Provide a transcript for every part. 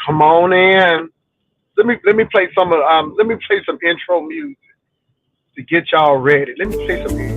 Come on in. Let me play let me play some intro music to get y'all ready. Let me play some.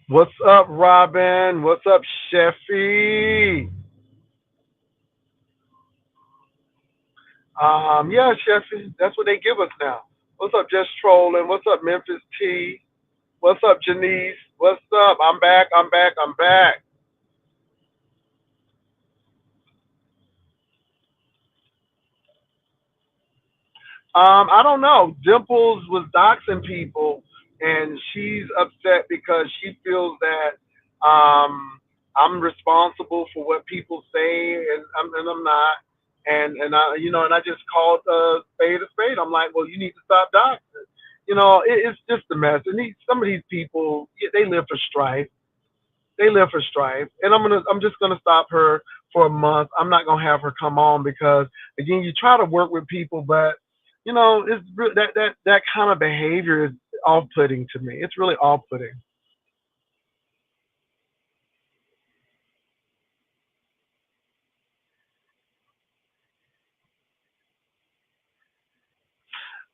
What's up, Robin? What's up, Sheffy? Yeah, Sheffy. That's what they give us now. What's up, Just Trolling? What's up, Memphis T? What's up, Janice? What's up? I'm back. I'm back. I'm back. I don't know. Dimples was doxing people, and she's upset because she feels that I'm responsible for what people say, and I'm not. And I and I just called spade a spade. I'm like, well, you need to stop doxing. It's just a mess. And some of these people, they live for strife. They live for strife, and I'm just gonna stop her for a month. I'm not gonna have her come on because again, you try to work with people, but that kind of behavior is off-putting to me. It's really off-putting.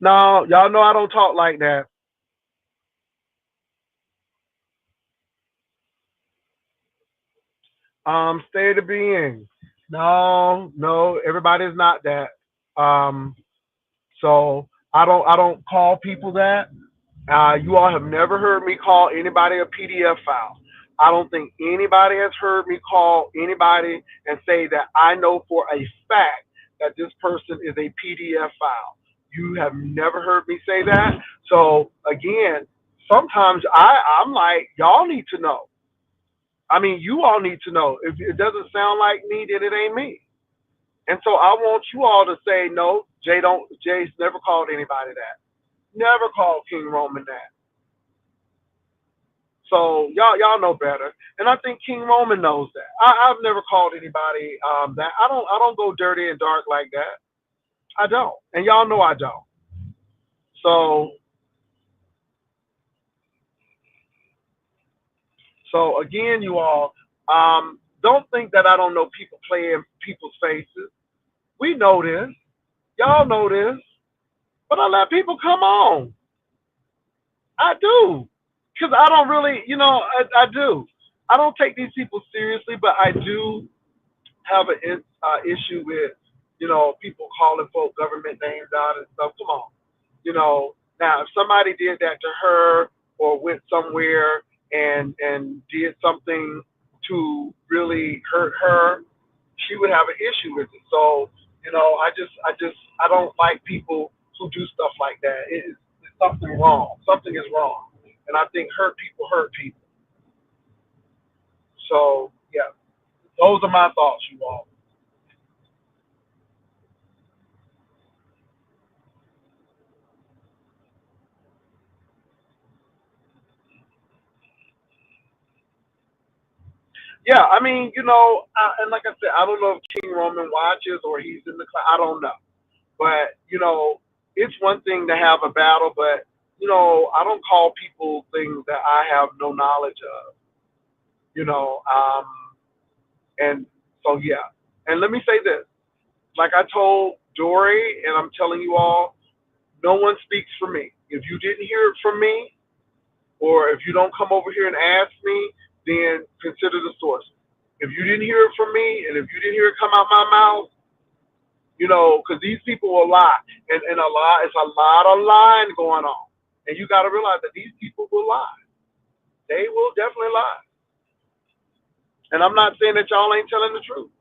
No, y'all know I don't talk like that. State of being. No, no, everybody's not that. Um, so I don't call people that. You all have never heard me call anybody a PDF file. I don't think anybody has heard me call anybody and say that I know for a fact that this person is a PDF file. You have never heard me say that. So again, sometimes I'm like, y'all need to know. I mean, you all need to know. If it doesn't sound like me, then it ain't me. And so I want you all to say no. Jay's never called anybody that. Never called King Roman that. So y'all know better, and I think King Roman knows that. I've never called anybody that. I don't go dirty and dark like that. I don't, and y'all know I don't. So again, you all don't think that I don't know people play in people's faces. We know this. Y'all know this, but I let people come on. I do, because I don't really, I do. I don't take these people seriously, but I do have an issue with, people calling folk government names out and stuff. Come on. Now if somebody did that to her or went somewhere and did something to really hurt her, she would have an issue with it. So, I don't like people who do stuff like that. It's something wrong. Something is wrong. And I think hurt people hurt people. So, yeah, those are my thoughts, you all. Yeah, I mean, and like I said, I don't know if King Roman watches or he's in the class. I don't know, but it's one thing to have a battle, but I don't call people things that I have no knowledge of. You know, and so yeah. And let me say this: like I told Dory, and I'm telling you all, no one speaks for me. If you didn't hear it from me, or if you don't come over here and ask me, then consider the source. If you didn't hear it from me, and if you didn't hear it come out my mouth, Because these people will lie, and it's a lot of lying going on, and you got to realize that these people will lie. They will definitely lie, and I'm not saying that y'all ain't telling the truth.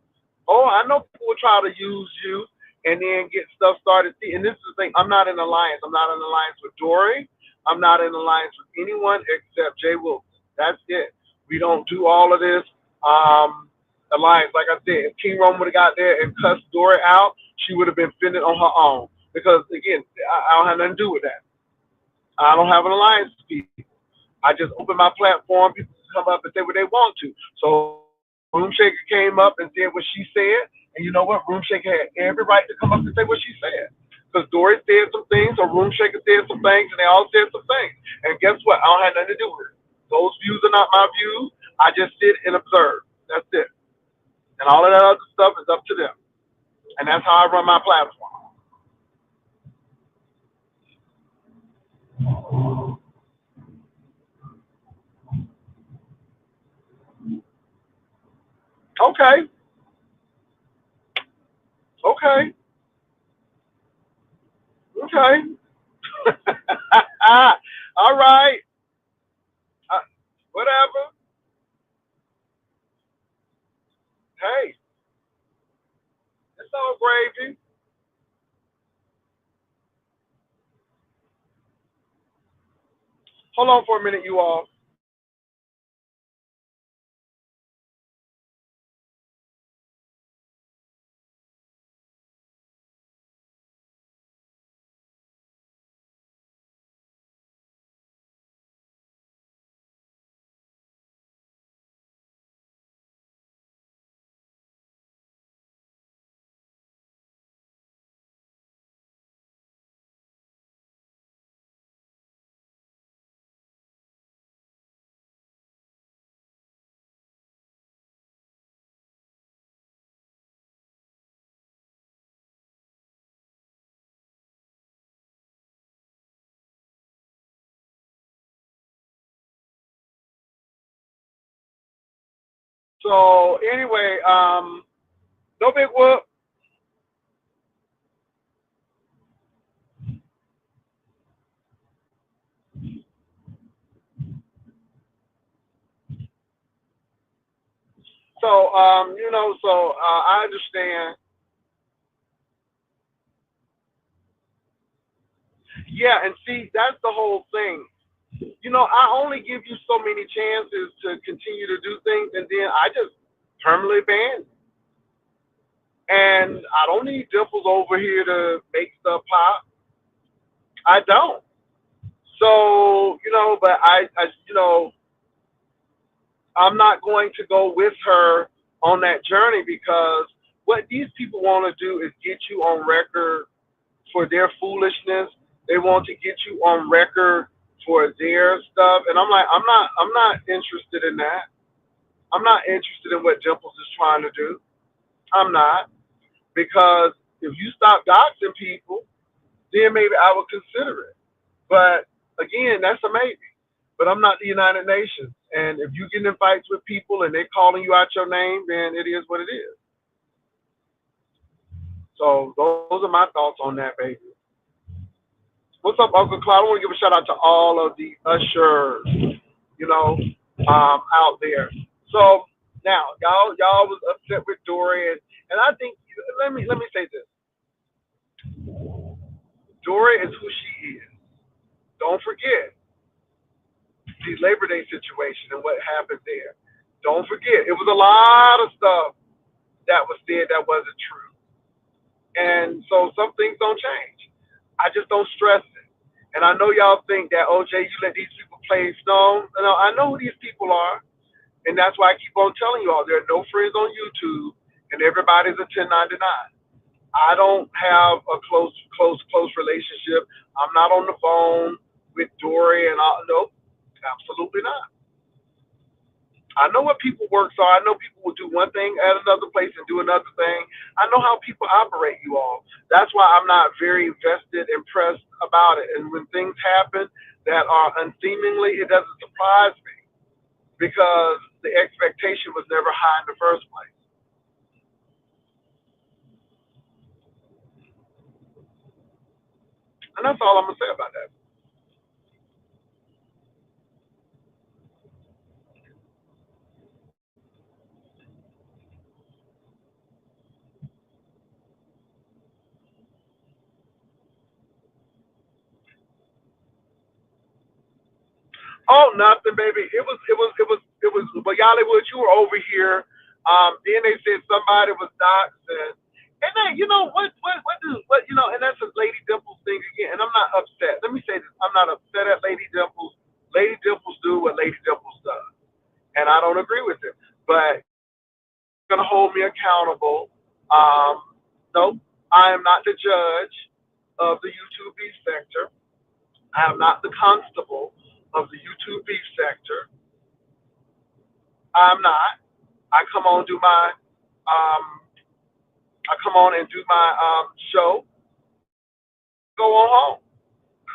Oh, I know people will try to use you and then get stuff started. See, and this is the thing. I'm not in alliance. I'm not in alliance with Dory. I'm not in alliance with anyone except Jay Wilson. That's it. We don't do all of this alliance. Like I said, if King Rome would have got there and cussed Dory out, she would have been fending on her own. Because again, I don't have nothing to do with that. I don't have an alliance with people. I just open my platform. People can come up and say what they want to. So Room Shaker came up and said what she said, and you know what? Room Shaker had every right to come up and say what she said. Because Dory said some things, or Room Shaker said some things, and they all said some things. And guess what? I don't have nothing to do with it. Those views are not my views. I just sit and observe. That's it. And all of that other stuff is up to them. And that's how I run my platform. Okay. Okay. Okay. All right. Uh, whatever. Hey, it's all gravy. Hold on for a minute, you all. So anyway, no big whoop. So I understand. Yeah, and see, that's the whole thing. I only give you so many chances to continue to do things, and then I just permanently ban. And I don't need Dimples over here to make stuff pop. I don't. So but I'm not going to go with her on that journey because what these people want to do is get you on record for their foolishness. They want to get you on record for their stuff, and I'm not interested in that. I'm not interested in what Dimples is trying to do. I'm not, because if you stop doxing people, then maybe I would consider it. But again, that's a maybe. But I'm not the United Nations, and if you get in fights with people and they're calling you out your name, then it is what it is. So those are my thoughts on that, baby. What's up, Uncle Cloud? I want to give a shout out to all of the ushers, you know, out there. So now, y'all was upset with Dory, and I think let me say this: Dory is who she is. Don't forget the Labor Day situation and what happened there. Don't forget, it was a lot of stuff that was said that wasn't true, and so some things don't change. I just don't stress it. And I know y'all think that, OJ, you let these people play Stone. No, I know who these people are. And that's why I keep on telling you all there are no friends on YouTube and everybody's a 1099. I don't have a close relationship. I'm not on the phone with Dory and all. Nope, absolutely not. I know what people work so. I know people will do one thing at another place and do another thing. I know how people operate, you all. That's why I'm not very vested, impressed about it. And when things happen that are unseemingly, it doesn't surprise me because the expectation was never high in the first place. And that's all I'm gonna say about that. Oh, nothing, baby. It was. But Yollywood, you were over here. Then they said somebody was doxxed, and then and that's a Lady Dimples thing again. And I'm not upset. Let me say this: I'm not upset at Lady Dimples. Lady Dimples do what Lady Dimples does, and I don't agree with it. But you're gonna hold me accountable. No, I am not the judge of the YouTube beef sector. I am not the constable of the YouTube beef sector. I'm not. I come on do my um I come on and do my show, go on home.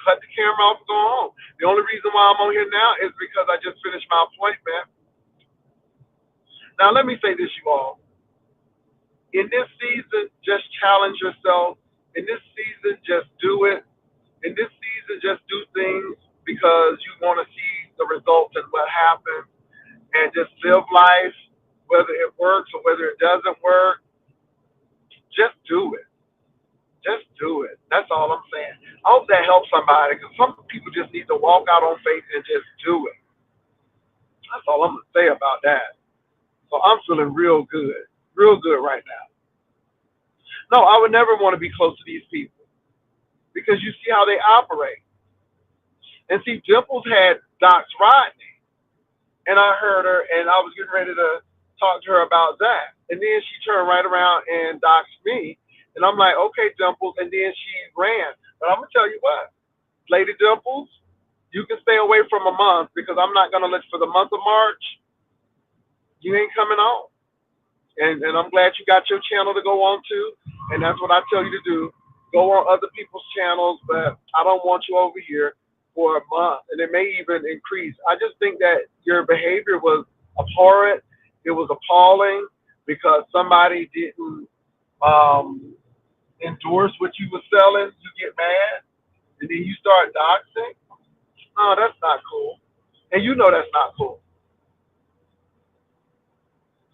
Cut the camera off and go home. The only reason why I'm on here now is because I just finished my appointment. Now let me say this, you all. In this season, just challenge yourself. In this season, just do it. In this season, just do things because you want to see the results and what happens, and just live life, whether it works or whether it doesn't work. Just do it. Just do it. That's all I'm saying. I hope that helps somebody because some people just need to walk out on faith and just do it. That's all I'm gonna say about that. So I'm feeling real good right now. No, I would never want to be close to these people because you see how they operate. And see, Dimples had Doc's Rodney, and I heard her, and I was getting ready to talk to her about that, and then she turned right around and doxed me, and I'm like, okay, Dimples, and then she ran. But I'm gonna tell you what, Lady Dimples, you can stay away from a month because I'm not gonna let for the month of March. You ain't coming on, and I'm glad you got your channel to go on to, and that's what I tell you to do. Go on other people's channels, but I don't want you over here for a month, and it may even increase. I just think that your behavior was abhorrent. It was appalling because somebody didn't um, endorse what you were selling. You get mad, and then you start doxing. No, that's not cool, and you know that's not cool.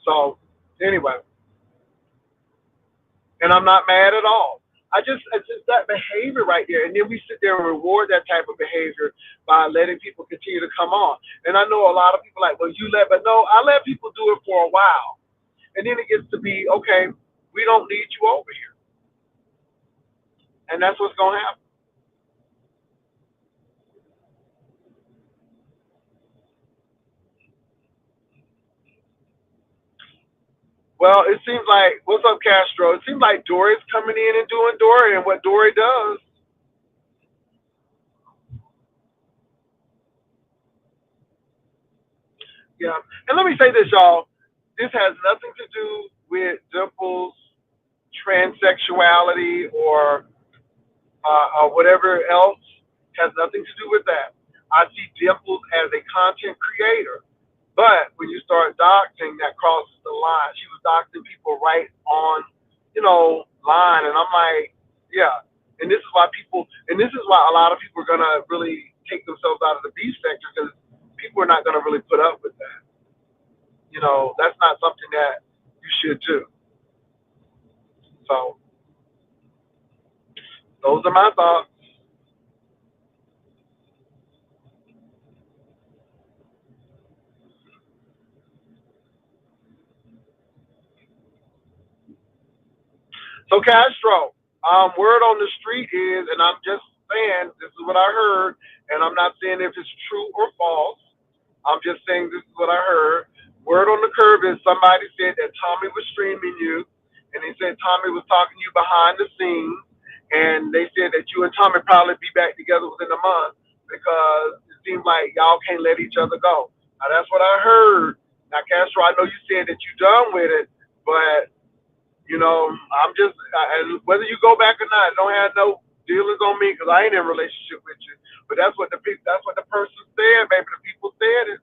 So anyway, and I'm not mad at all. It's just that behavior right there, and then we sit there and reward that type of behavior by letting people continue to come on. And I know a lot of people like, well, you let, but no, I let people do it for a while, and then it gets to be okay. We don't need you over here, and that's what's gonna happen. Well, it seems like what's up, Castro? It seems like Dory's coming in and doing Dory and what Dory does. Yeah, and let me say this, y'all. This has nothing to do with Dimple's transsexuality or whatever else. Has nothing to do with that. I see Dimples as a content creator, but when you start doxing, that crosses the line. She was doxing people right on, line, and I'm like, yeah. And this is why and this is why a lot of people are gonna really take themselves out of the beef sector because people are not gonna really put up with that. That's not something that you should do. So those are my thoughts. So Castro, word on the street is, and I'm just saying this is what I heard, and I'm not saying if it's true or false. I'm just saying this is what I heard. Word on the curb is somebody said that Tommy was streaming you, and they said Tommy was talking to you behind the scenes, and they said that you and Tommy probably be back together within a month because it seems like y'all can't let each other go. Now that's what I heard. Now Castro, I know you said that you done with it, but I'm just, and whether you go back or not, don't have no dealings on me because I ain't in a relationship with you. But that's what the person said, baby. The people said it.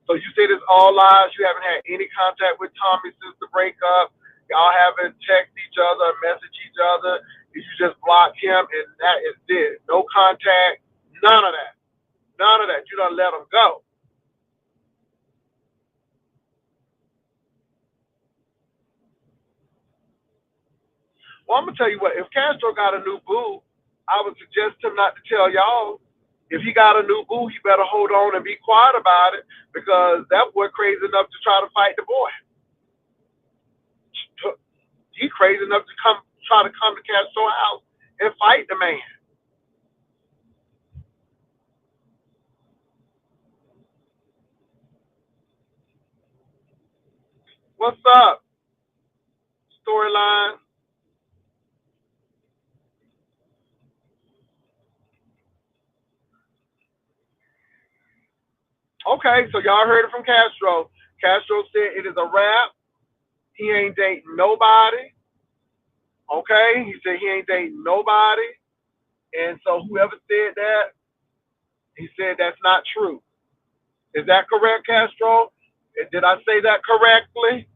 So you say this all lies. You haven't had any contact with Tommy since the breakup. Y'all haven't text each other, message each other. You You just block him, and that is it. No contact, none of that. None of that. You don't let him go. Well, I'm gonna tell you what. If Castro got a new boo, I would suggest him not to tell y'all. If he got a new boo, he better hold on and be quiet about it because that boy crazy enough to try to fight the boy. He crazy enough to try to come to Castro's house and fight the man. What's up? Storyline. Okay, so y'all heard it from Castro. Castro said it is a wrap. He ain't dating nobody. Okay, he said he ain't dating nobody. And so whoever said that, he said that's not true. Is that correct, Castro? Did I say that correctly?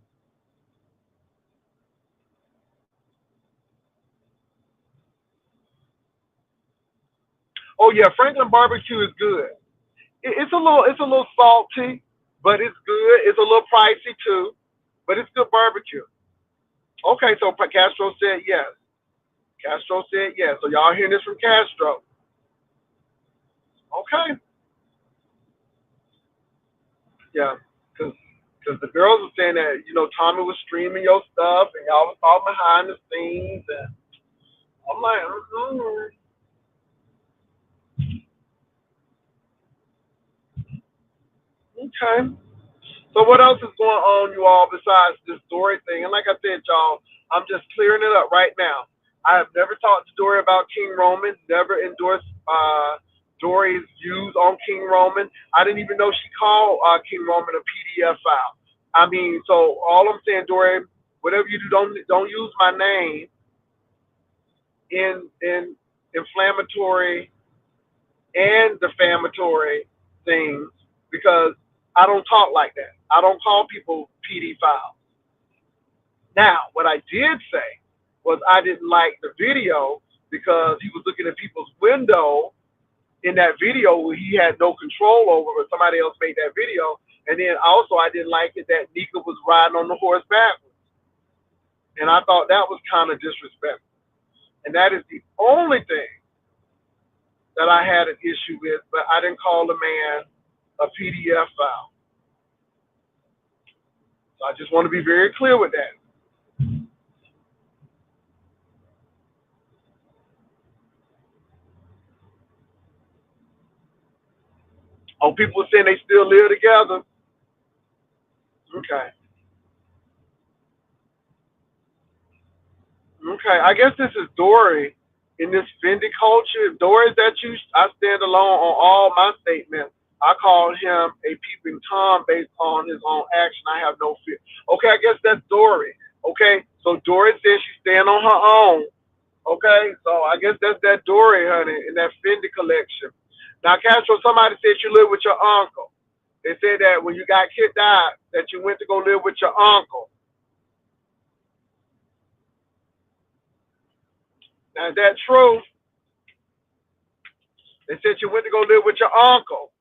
Oh yeah, Franklin barbecue is good. It's a little salty, but it's good. It's a little pricey too, but it's good barbecue. Okay, so Castro said yes. Castro said yes. So y'all hearing this from Castro? Okay, yeah, because the girls were saying that Tommy was streaming your stuff and y'all was all behind the scenes, and I'm like, okay. So what else is going on, you all, besides this Dory thing? And like I said, y'all, I'm just clearing it up right now. I have never talked to Dory about King Roman, never endorsed Dory's views on King Roman. I didn't even know she called King Roman a PDF file. I mean, so all I'm saying, Dory, whatever you do, don't use my name in inflammatory and defamatory things because I don't talk like that. I don't call people PD files. Now, what I did say was I didn't like the video because he was looking at people's window in that video where he had no control over, but somebody else made that video. And then also I didn't like it that Nika was riding on the horse backwards. And I thought that was kind of disrespectful. And that is the only thing that I had an issue with, but I didn't call the man a PDF file. So I just want to be very clear with that. Oh, people are saying they still live together. Okay. Okay. I guess this is Dory in this Fendi culture. If Dory is that you, I stand alone on all my statements. I call him a peeping Tom based on his own action. I have no fear. Okay, I guess that's Dory. Okay, so Dory says she's staying on her own. Okay, so I guess that's that Dory, honey, in that Fendi collection. Now, Castro, somebody said you live with your uncle. They said that when you got kicked out, that you went to go live with your uncle. Now, is that true? They said you went to go live with your uncle.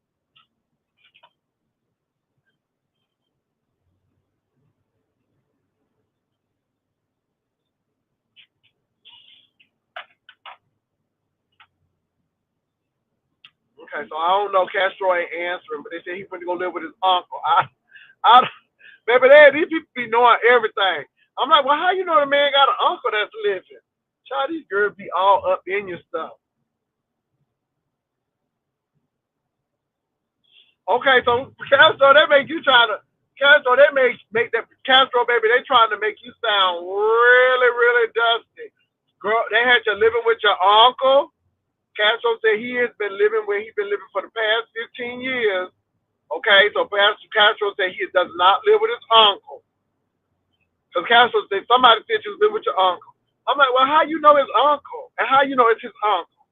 Okay, so I don't know. Castro ain't answering, but they said he went to go live with his uncle. Baby, these people be knowing everything. I'm like, well, how you know the man got an uncle that's living? Child, these girls be all up in your stuff. Okay, so Castro, they make you trying to Castro, they make that Castro, baby, they trying to make you sound really, really dusty. Girl, they had you living with your uncle. Castro said he has been living where he's been living for the past 15 years. Okay, so Pastor Castro said he does not live with his uncle. Because Castro said somebody said you was living with your uncle. I'm like, well, how you know his uncle? And how you know it's his uncle?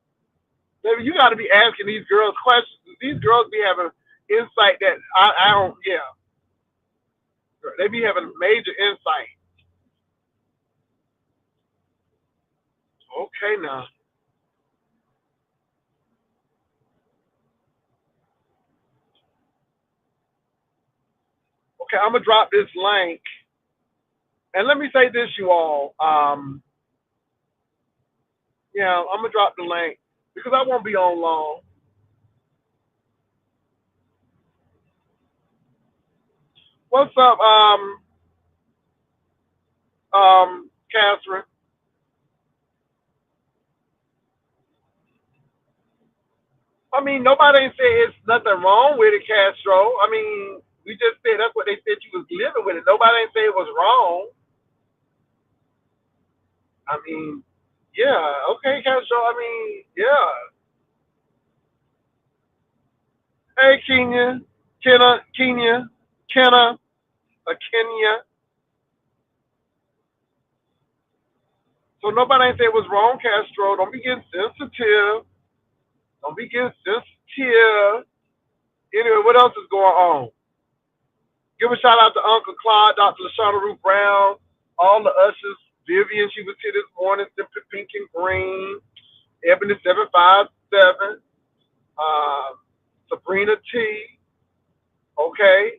Baby, you got to be asking these girls questions. These girls be having insight that I don't, yeah. They be having major insight. Okay, now. Okay, I'm gonna drop this link, and let me say this, you all. Yeah, I'm gonna drop the link because I won't be on long. What's up, Catherine? I mean, nobody ain't say it's nothing wrong with it, Castro. I mean, we just said that's what they said you was living with it. Nobody ain't say it was wrong. I mean, yeah, okay, Castro. I mean, yeah. Hey, Kenya, Kenya. So nobody ain't say it was wrong, Castro. Don't be getting sensitive. Don't be getting sensitive. Anyway, what else is going on? Give a shout out to Uncle Clyde, Dr. LaShawna Ruth Brown, all the ushers. Vivian, she was here this morning, Simply Pink and Green, Ebony 757, Sabrina T, okay,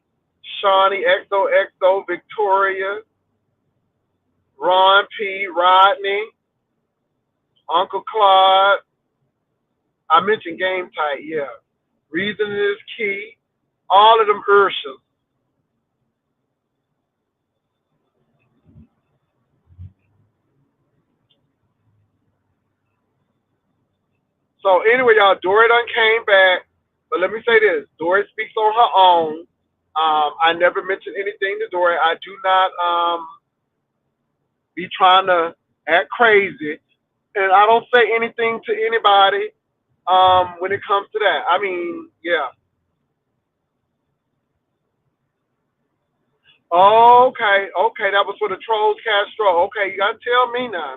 Shawnee XOXO, Victoria, Ron P, Rodney, Uncle Claude. I mentioned Game Tight, yeah. Reason is key. All of them Urshas. So anyway, y'all, Dory done came back. But let me say this: Dory speaks on her own. I never mentioned anything to Dory. I do not be trying to act crazy, and I don't say anything to anybody when it comes to that. I mean, yeah. Okay, okay, that was for the trolls, Castro. Okay, you gotta tell me now.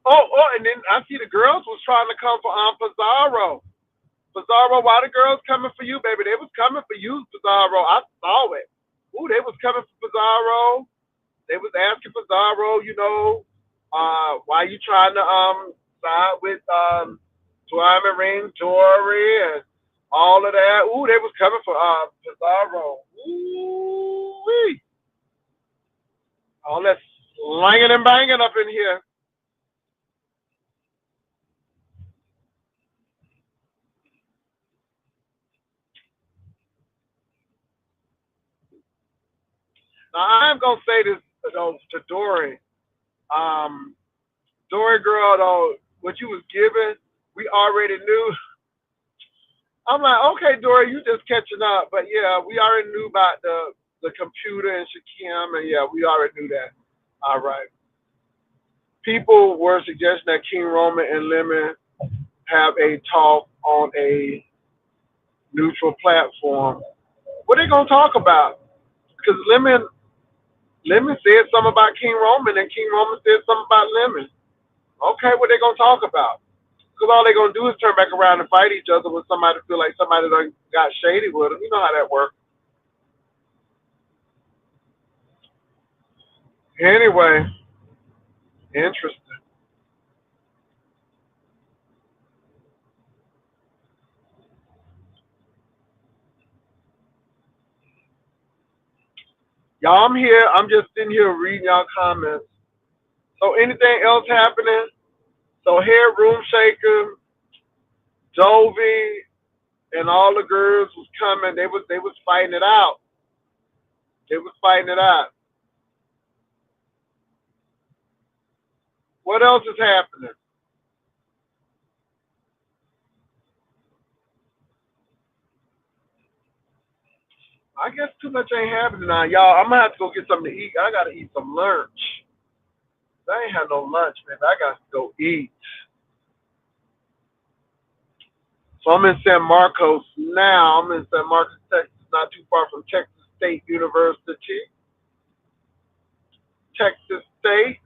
Oh, and then I see the girls was trying to come for Pizarro. Pizarro, why the girls coming for you, baby? They was coming for you, Pizarro. I saw it. Ooh, they was coming for Pizarro. They was asking Pizarro, why you trying to side with Twine Ring, Dory, and all of that. Ooh, they was coming for Pizarro. Ooh, wee. All that slanging and banging up in here. Now I'm gonna say this though to Dory. Um, Dory girl though, what you was giving, we already knew. I'm like, okay, Dory, you just catching up. But yeah, we already knew about the computer and Shakim, and yeah, we already knew that. All right. People were suggesting that King Roman and Lemon have a talk on a neutral platform. What are they gonna talk about? Because Lemon said something about King Roman, and King Roman said something about Lemon. Okay, what they gonna talk about? Because all they gonna do is turn back around and fight each other when somebody feel like somebody done got shady with them. You know how that works. Anyway, interesting. Y'all, I'm here. I'm just sitting here reading y'all comments. So anything else happening? So here, Room Shaker, Dovey, and all the girls was coming. They was fighting it out. They was fighting it out. What else is happening? I guess too much ain't happening now, y'all. I'm gonna have to go get something to eat. I gotta eat some lunch. I ain't had no lunch, man. I got to go eat. So I'm in San Marcos now. I'm in San Marcos, Texas, not too far from Texas State University. Texas State.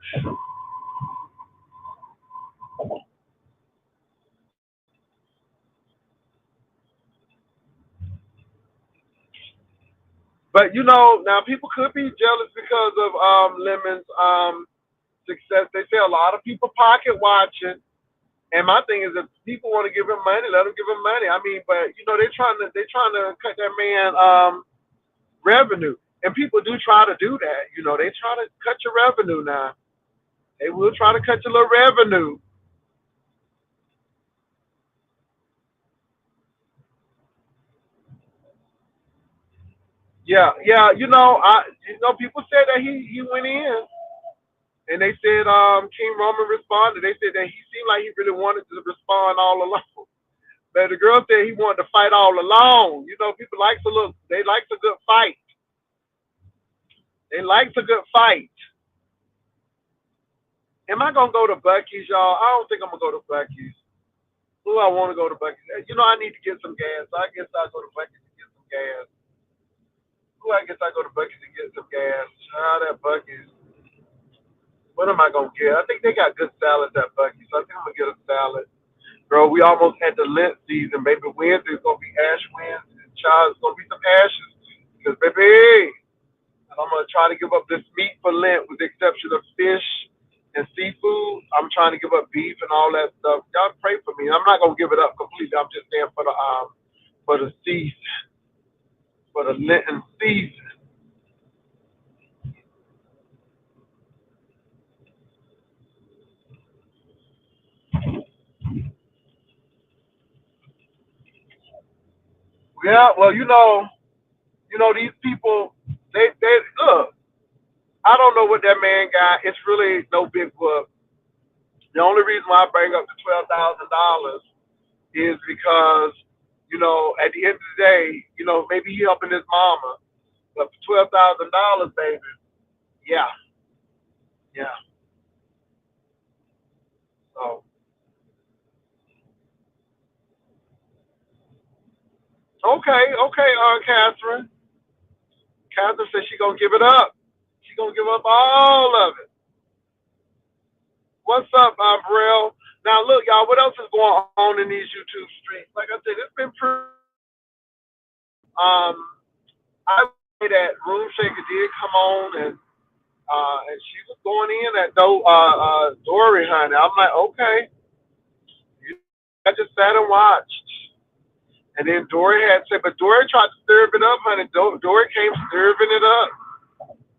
But now people could be jealous because of Lemon's success. They say a lot of people pocket watching. And my thing is, if people want to give him money, let them give him money. I mean, but they're trying to cut that man revenue, and people do try to do that. They try to cut your revenue now. They will try to cut your little revenue. Yeah, yeah. People said that he went in, and they said King Roman responded. They said that he seemed like he really wanted to respond all along. But the girl said he wanted to fight all along. People like to look. They like a good fight. They like a good fight. Am I gonna go to Bucky's, y'all? I don't think I'm gonna go to Bucky's. Who I want to go to Bucky's? I need to get some gas. I guess I'll go to Bucky's and get some gas. Who I guess I go to Bucky's and get some gas. That Bucky's. What am I gonna get? I think they got good salads at Bucky's, so I think I'm gonna get a salad. Girl, we almost had the Lent season, baby. Wednesday's gonna be Ash Wednesday. Child's gonna be some ashes. Because baby, and I'm gonna try to give up this meat for Lent, with the exception of fish and seafood. I'm trying to give up beef and all that stuff. Y'all pray for me. I'm not gonna give it up completely. I'm just saying for the season, for the Lenten season. Yeah, well, these people, they look. I don't know what that man got. It's really no big whoop. The only reason why I bring up the $12,000 is because, at the end of the day, maybe he helping his mama, but for $12,000, baby, yeah, yeah. So okay, okay, Catherine. Catherine said she gonna give it up. She gonna give up all of it. What's up, Brill? Now look, y'all. What else is going on in these YouTube streets? Like I said, it's been pretty. Um, I would say that Room Shaker did come on, and she was going in at Dory, honey. I'm like, okay. I just sat and watched. And then Dory had said, but Dory tried to stir it up, honey. Dory came stirring it up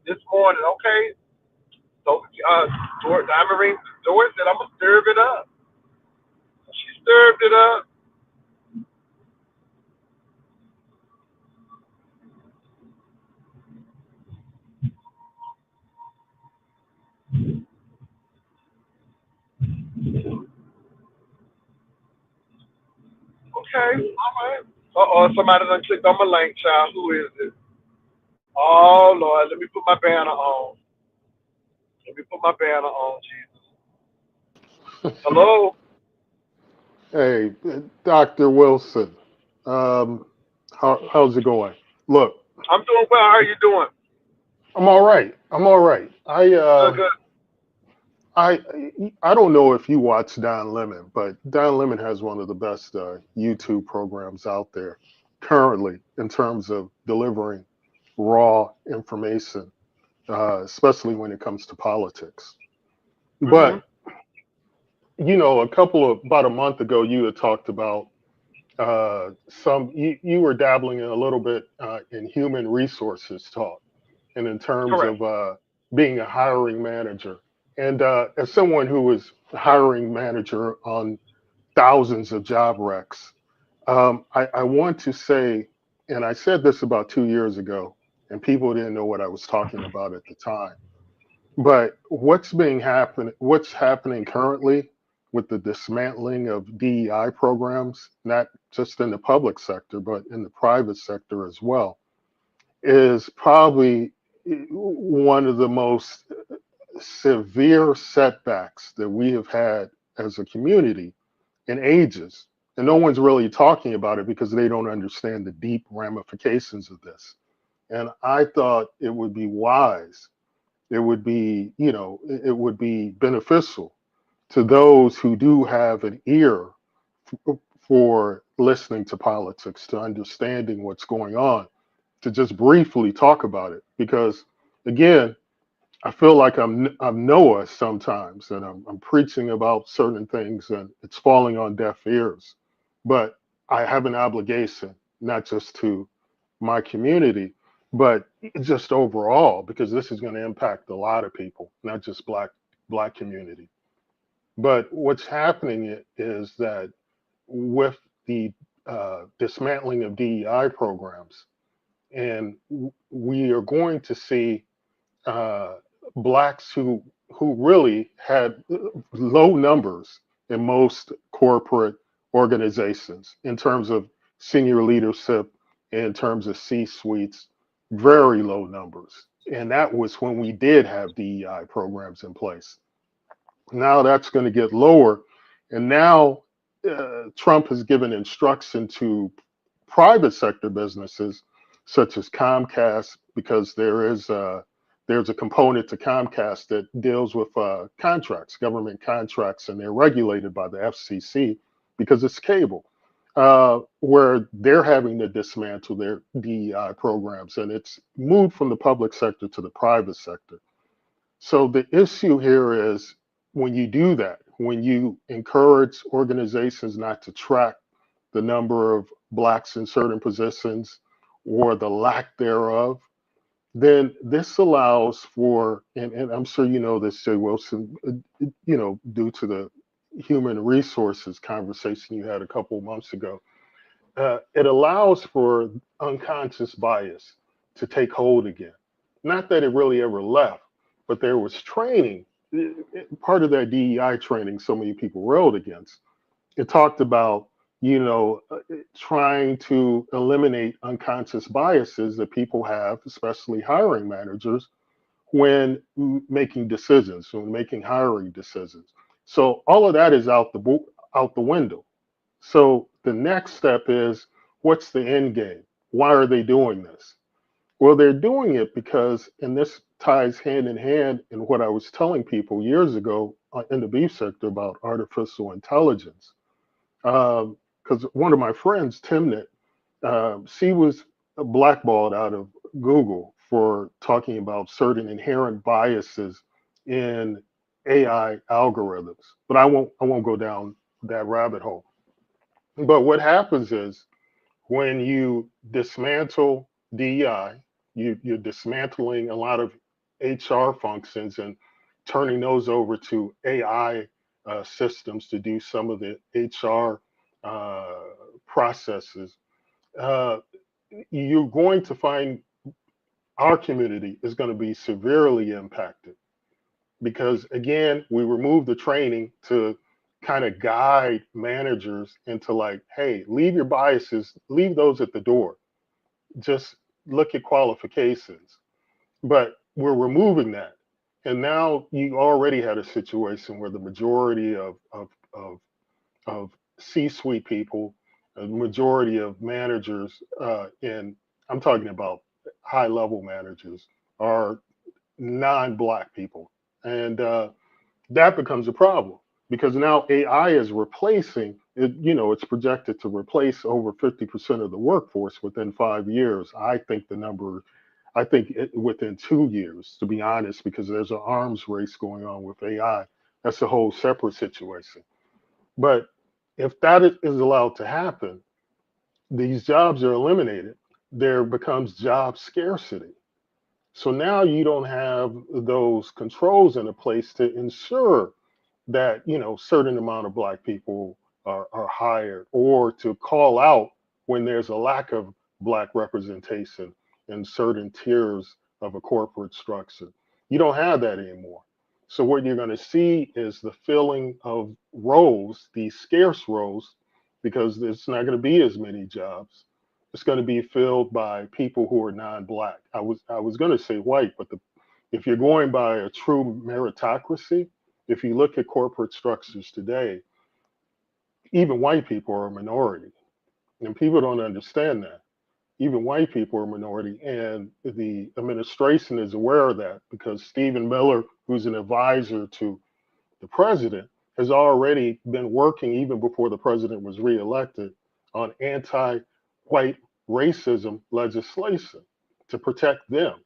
this morning, okay? So, Diamond Ring, Dory said, I'm going to stir it up. She stirred it up. Okay, all right. Uh-oh, somebody done clicked on my link, child. Who is it? Oh, Lord, let me put my banner on. Let me put my banner on, Jesus. Hello? Hey, Dr. Wilson, how's it going? Look, I'm doing well. How are you doing? I'm all right. I'm all right. Good, good. I, I don't know if you watch Don Lemon, but Don Lemon has one of the best YouTube programs out there currently in terms of delivering raw information, especially when it comes to politics. Mm-hmm. But about a month ago, you had talked about you were dabbling in a little bit in human resources talk and in terms Correct. of being a hiring manager. And as someone who was a hiring manager on thousands of job recs, I want to say, and I said this about 2 years ago, and people didn't know what I was talking about at the time. But what's happening currently with the dismantling of DEI programs, not just in the public sector, but in the private sector as well, is probably one of the most severe setbacks that we have had as a community in ages. And no one's really talking about it because they don't understand the deep ramifications of this. And I thought it would be wise, it would be beneficial to those who do have an ear for listening to politics, to understanding what's going on, to just briefly talk about it because, again, I feel like I'm Noah sometimes, and I'm preaching about certain things, and it's falling on deaf ears. But I have an obligation, not just to my community, but just overall, because this is going to impact a lot of people, not just black community. But what's happening is that with the dismantling of DEI programs, and we are going to see uh, blacks who really had low numbers in most corporate organizations in terms of senior leadership, in terms of C suites, very low numbers. And that was when we did have DEI programs in place. Now that's going to get lower. And now Trump has given instruction to private sector businesses such as Comcast, because there's a component to Comcast that deals with contracts, government contracts, and they're regulated by the FCC because it's cable, where they're having to dismantle their DEI programs, and it's moved from the public sector to the private sector. So the issue here is when you do that, when you encourage organizations not to track the number of blacks in certain positions or the lack thereof, then this allows for, and I'm sure you know this, Jay Wilson, due to the human resources conversation you had a couple of months ago, it allows for unconscious bias to take hold again. Not that it really ever left, but there was training, part of that DEI training so many people railed against. It talked about, trying to eliminate unconscious biases that people have, especially hiring managers, when making decisions, when making hiring decisions. So all of that is out the window. So the next step is, what's the end game? Why are they doing this? Well, they're doing it because, and this ties hand in hand in what I was telling people years ago in the beef sector about artificial intelligence. Because one of my friends, Timnit, she was blackballed out of Google for talking about certain inherent biases in AI algorithms. But I won't go down that rabbit hole. But what happens is when you dismantle DEI, you're dismantling a lot of HR functions and turning those over to AI systems to do some of the HR uh, processes. Uh, you're going to find our community is going to be severely impacted because, again, we remove the training to kind of guide managers into, like, hey, leave your biases, leave those at the door, just look at qualifications. But we're removing that. And now you already had a situation where the majority of, of C-suite people, a majority of managers, I'm talking about high-level managers, are non-black people, and that becomes a problem because now AI is replacing it. It's projected to replace over 50% of the workforce within 5 years. I think within 2 years, to be honest, because there's an arms race going on with AI. That's a whole separate situation. But if that is allowed to happen, these jobs are eliminated. There becomes job scarcity. So now you don't have those controls in a place to ensure that certain amount of black people are hired, or to call out when there's a lack of black representation in certain tiers of a corporate structure. You don't have that anymore. So what you're going to see is the filling of roles, these scarce roles, because there's not going to be as many jobs. It's going to be filled by people who are non-black. I was going to say white, but if you're going by a true meritocracy, if you look at corporate structures today, even white people are a minority, and people don't understand that. Even white people are a minority, and the administration is aware of that because Stephen Miller, who's an advisor to the president, has already been working even before the president was reelected on anti-white racism legislation. to protect them.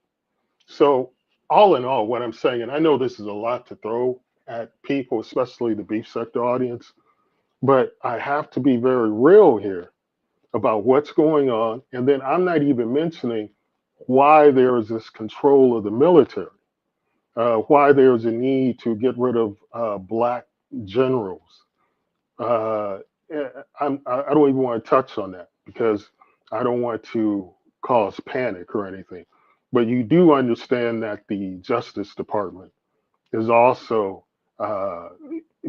So, all in all, what I'm saying, and I know this is a lot to throw at people, especially the beef sector audience, but I have to be very real here about what's going on. And then I'm not even mentioning why there is this control of the military, why there's a need to get rid of black generals. Uh, I don't even want to touch on that because I don't want to cause panic or anything. But you do understand that the Justice Department is also uh,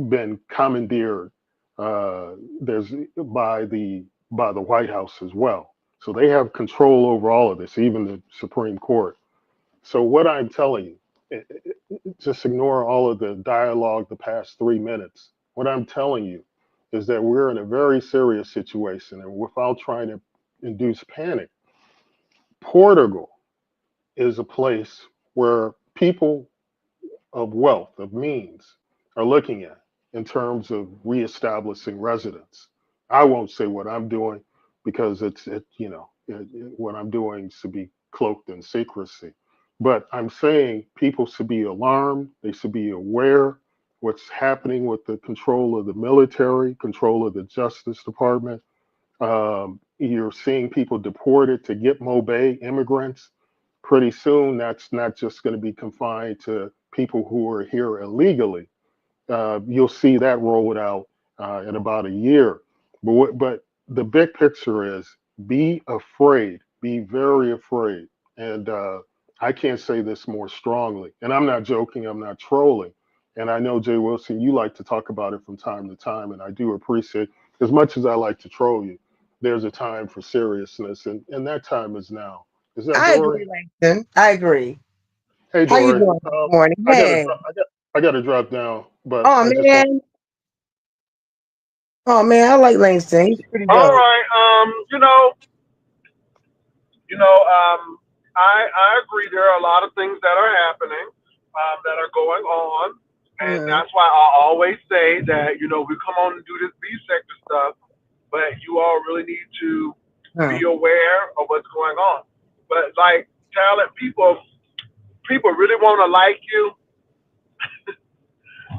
been commandeered. There's by the White House as well, so they have control over all of this, even the Supreme Court. So what I'm telling you, just ignore all of the dialogue the past 3 minutes. What I'm telling you is that we're in a very serious situation, and without trying to induce panic, Portugal is a place where people of wealth, of means, are looking at in terms of reestablishing residence. I won't say what I'm doing because what I'm doing should be cloaked in secrecy. But I'm saying people should be alarmed. They should be aware what's happening with the control of the military, control of the Justice Department. You're seeing people deported to Gitmo Bay, immigrants. Pretty soon, that's not just going to be confined to people who are here illegally. You'll see that rolled out in about a year. But the big picture is be afraid, be very afraid. And I can't say this more strongly. And I'm not joking, I'm not trolling. And I know, Jay Wilson, you like to talk about it from time to time. And I do appreciate, as much as I like to troll you, there's a time for seriousness. And that time is now. Is that I Dory? agree, Langston. I agree. Hey, How you Dory. doing this morning? I got to Hey. I got to drop down, but Oh I just want. man. Oh man, I like Langston. He's pretty All dope. right. You know, I agree. There are a lot of things that are happening, that are going on, and Mm-hmm. that's why I always say that we come on and do this B sector stuff, but you all really need to be aware of what's going on. But like talent people really want to like you.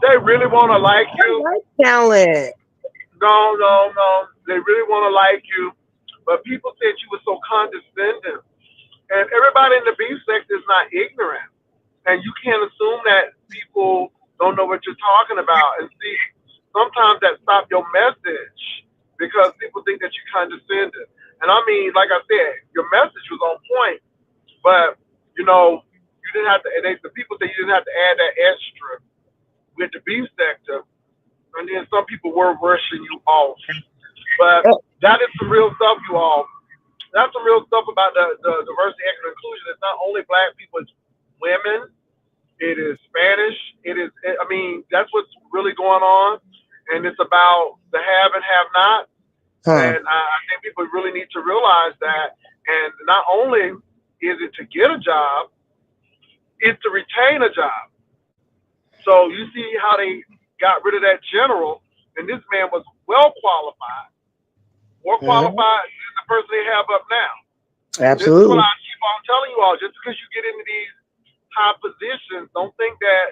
They really want to like I you. like talent. No, no, no. They really want to like you, but people said you were so condescending. And everybody in the B sector is not ignorant. And you can't assume that people don't know what you're talking about. And see, sometimes that stops your message because people think that you're condescending. And I mean, like I said, your message was on point, but you didn't have to. The people say you didn't have to add that extra with the beef sector, and then some people were rushing you off. But that is some real stuff, you all. That's some real stuff about the diversity, equity, and inclusion. It's not only black people; it's women. It is Spanish. I mean, that's what's really going on, and it's about the have and have not. Huh. And I think people really need to realize that. And not only is it to get a job, it's to retain a job. So you see how they got rid of that general, and this man was well qualified, more Mhm. qualified than the person they have up now. This is what Absolutely. I keep on telling you all. Just because you get into these high positions, don't think that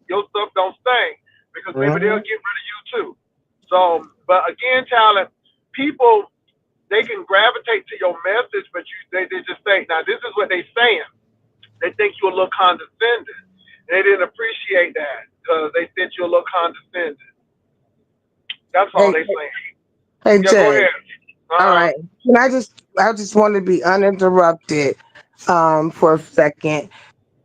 your stuff don't stink because maybe they'll Mhm. get rid of you too. So, but again, talent, people, they can gravitate to your message, but they just think, now this is what they saying. They think you're a little condescending. They didn't appreciate that because they think you're a little condescending. That's all Hey, they saying. hey, Yeah, go Jay. ahead. All Uh-huh. right. Can I just want to be uninterrupted for a second.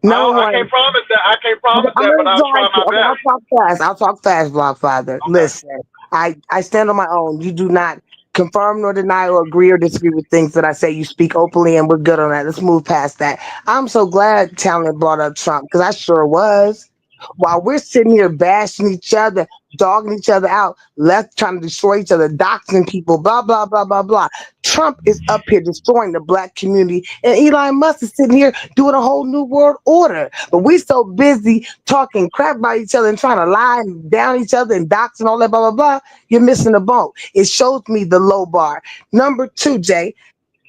Number I one, can't promise that. I can't okay, promise I'm that, gonna but I'll try try to. my Okay, best. I'll talk fast. I'll talk fast, Blockfather. Okay. Listen, I stand on my own. You do not confirm nor deny or agree or disagree with things that I say. You speak openly, and we're good on that. Let's move past that. I'm so glad Talent brought up Trump because I sure was. While we're sitting here bashing each other, dogging each other out, left trying to destroy each other, doxing people, blah blah blah blah blah. Trump is up here destroying the black community, and Elon Musk is sitting here doing a whole new world order. But we so busy talking crap about each other and trying to lie and down each other and dox and all that, blah, blah, blah. You're missing the boat. It shows me the low bar. Number two, Jay,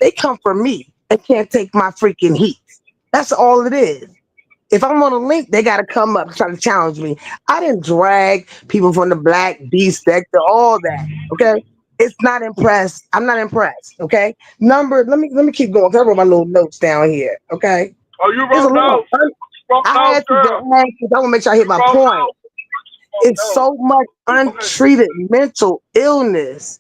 they come for me. and can't take my freaking heat. That's all it is. If I'm on a link, they gotta come up trying to challenge me. I didn't drag people from the black B sector, all that. Okay. It's not impressed. I'm not impressed. Okay. Number, let me keep going. 'Cause I wrote my little notes down here. Okay. Oh, you It's a wrote lot. notes. You wrote I notes, had to drag girl. because I want to make sure I hit You my wrote point. notes. You wrote It's notes. so much Okay. untreated mental illness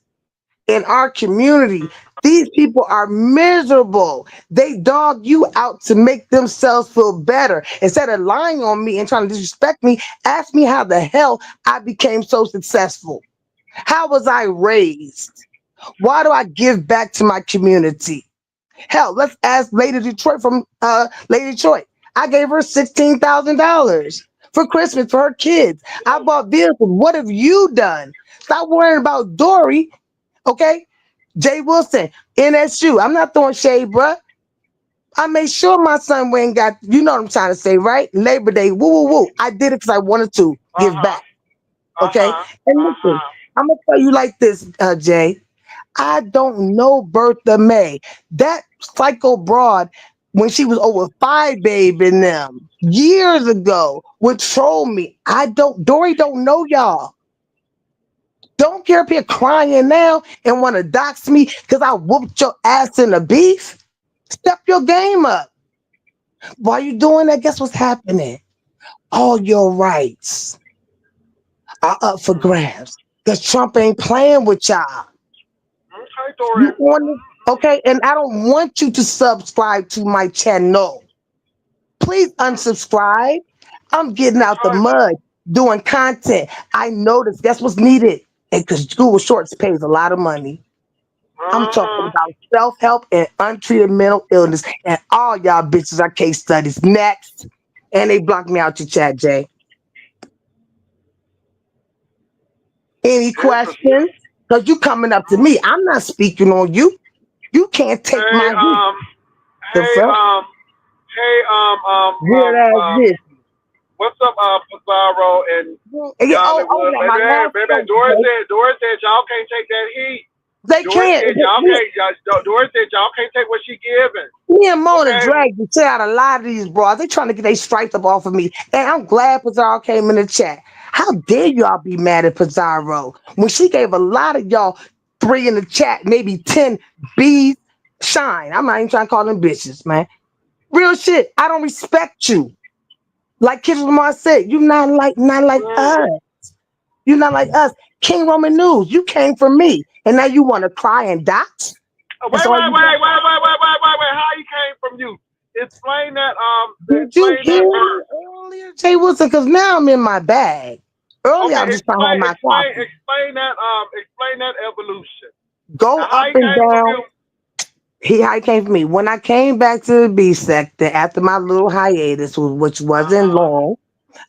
in our community. These people are miserable. They dog you out to make themselves feel better. Instead of lying on me and trying to disrespect me, ask me how the hell I became so successful. How was I raised? Why do I give back to my community? Hell, let's ask Lady Detroit from Lady Detroit. I gave her $16,000 for Christmas for her kids. I bought vehicles. What have you done? Stop worrying about Dory, okay? Jay Wilson, NSU. I'm not throwing shade, bruh. I made sure my son went and got, you know what I'm trying to say, right? Labor Day, woo, woo, woo. I did it because I wanted to Uh give huh. back, Uh okay? huh. And Uh listen, huh. I'm going to tell you like this, Jay. I don't know Bertha May. That psycho broad, when she was over five, babe, in them years ago, would troll me. Dory don't know y'all. Don't care if you're crying now and want to dox me because I whooped your ass in the beef. Step your game up. While you doing that, guess what's happening? All your rights are up for Mm. grabs because Trump ain't playing with y'all. Okay, You Dorian. on it? Okay, and I don't want you to subscribe to my channel. Please Mm. unsubscribe. I'm getting That's out the right. mud, doing content. I noticed that's what's needed. And because Google Shorts pays a lot of money. I'm Uh talking huh. about self-help and untreated mental illness. And all y'all bitches are case studies. Next. And they blocked me out your chat, Jay. Any Interesting. questions? Because you coming up to me. I'm not speaking on you. You can't take Hey, my heat. The hey, fuck? hey, Weird ass bitch. what's up, Pizarro and Yeah, oh, Hollywood, yeah, my baby, last baby. point, Jay. Doris said, y'all can't take that heat. They Doris can't. said, y'all can't, Doris said, y'all can't take what she giving. Me and Mona Okay. dragged the shit out of a lot of these bras. They trying to get their stripes up off of me. And I'm glad Pizarro came in the chat. How dare y'all be mad at Pizarro when she gave a lot of y'all three in the chat, maybe 10 B's shine. I'm not even trying to call them bitches, man. Real shit. I don't respect you. Like Kid Lamar said, you not like Mm. us. You're not like us. King Roman News, you came from me. And now you want to cry and dox? That's all you got. How he came from you? Explain that. Did you Explain hear that me verse. earlier, Jay Wilson? Because now I'm in my bag. Earlier, Okay. I'm just trying to have my coffee. Explain that. Explain that evolution. Go Now, how up he and came from down. you? How he came for me. When I came back to the B sector after my little hiatus, which Uh wasn't huh. long,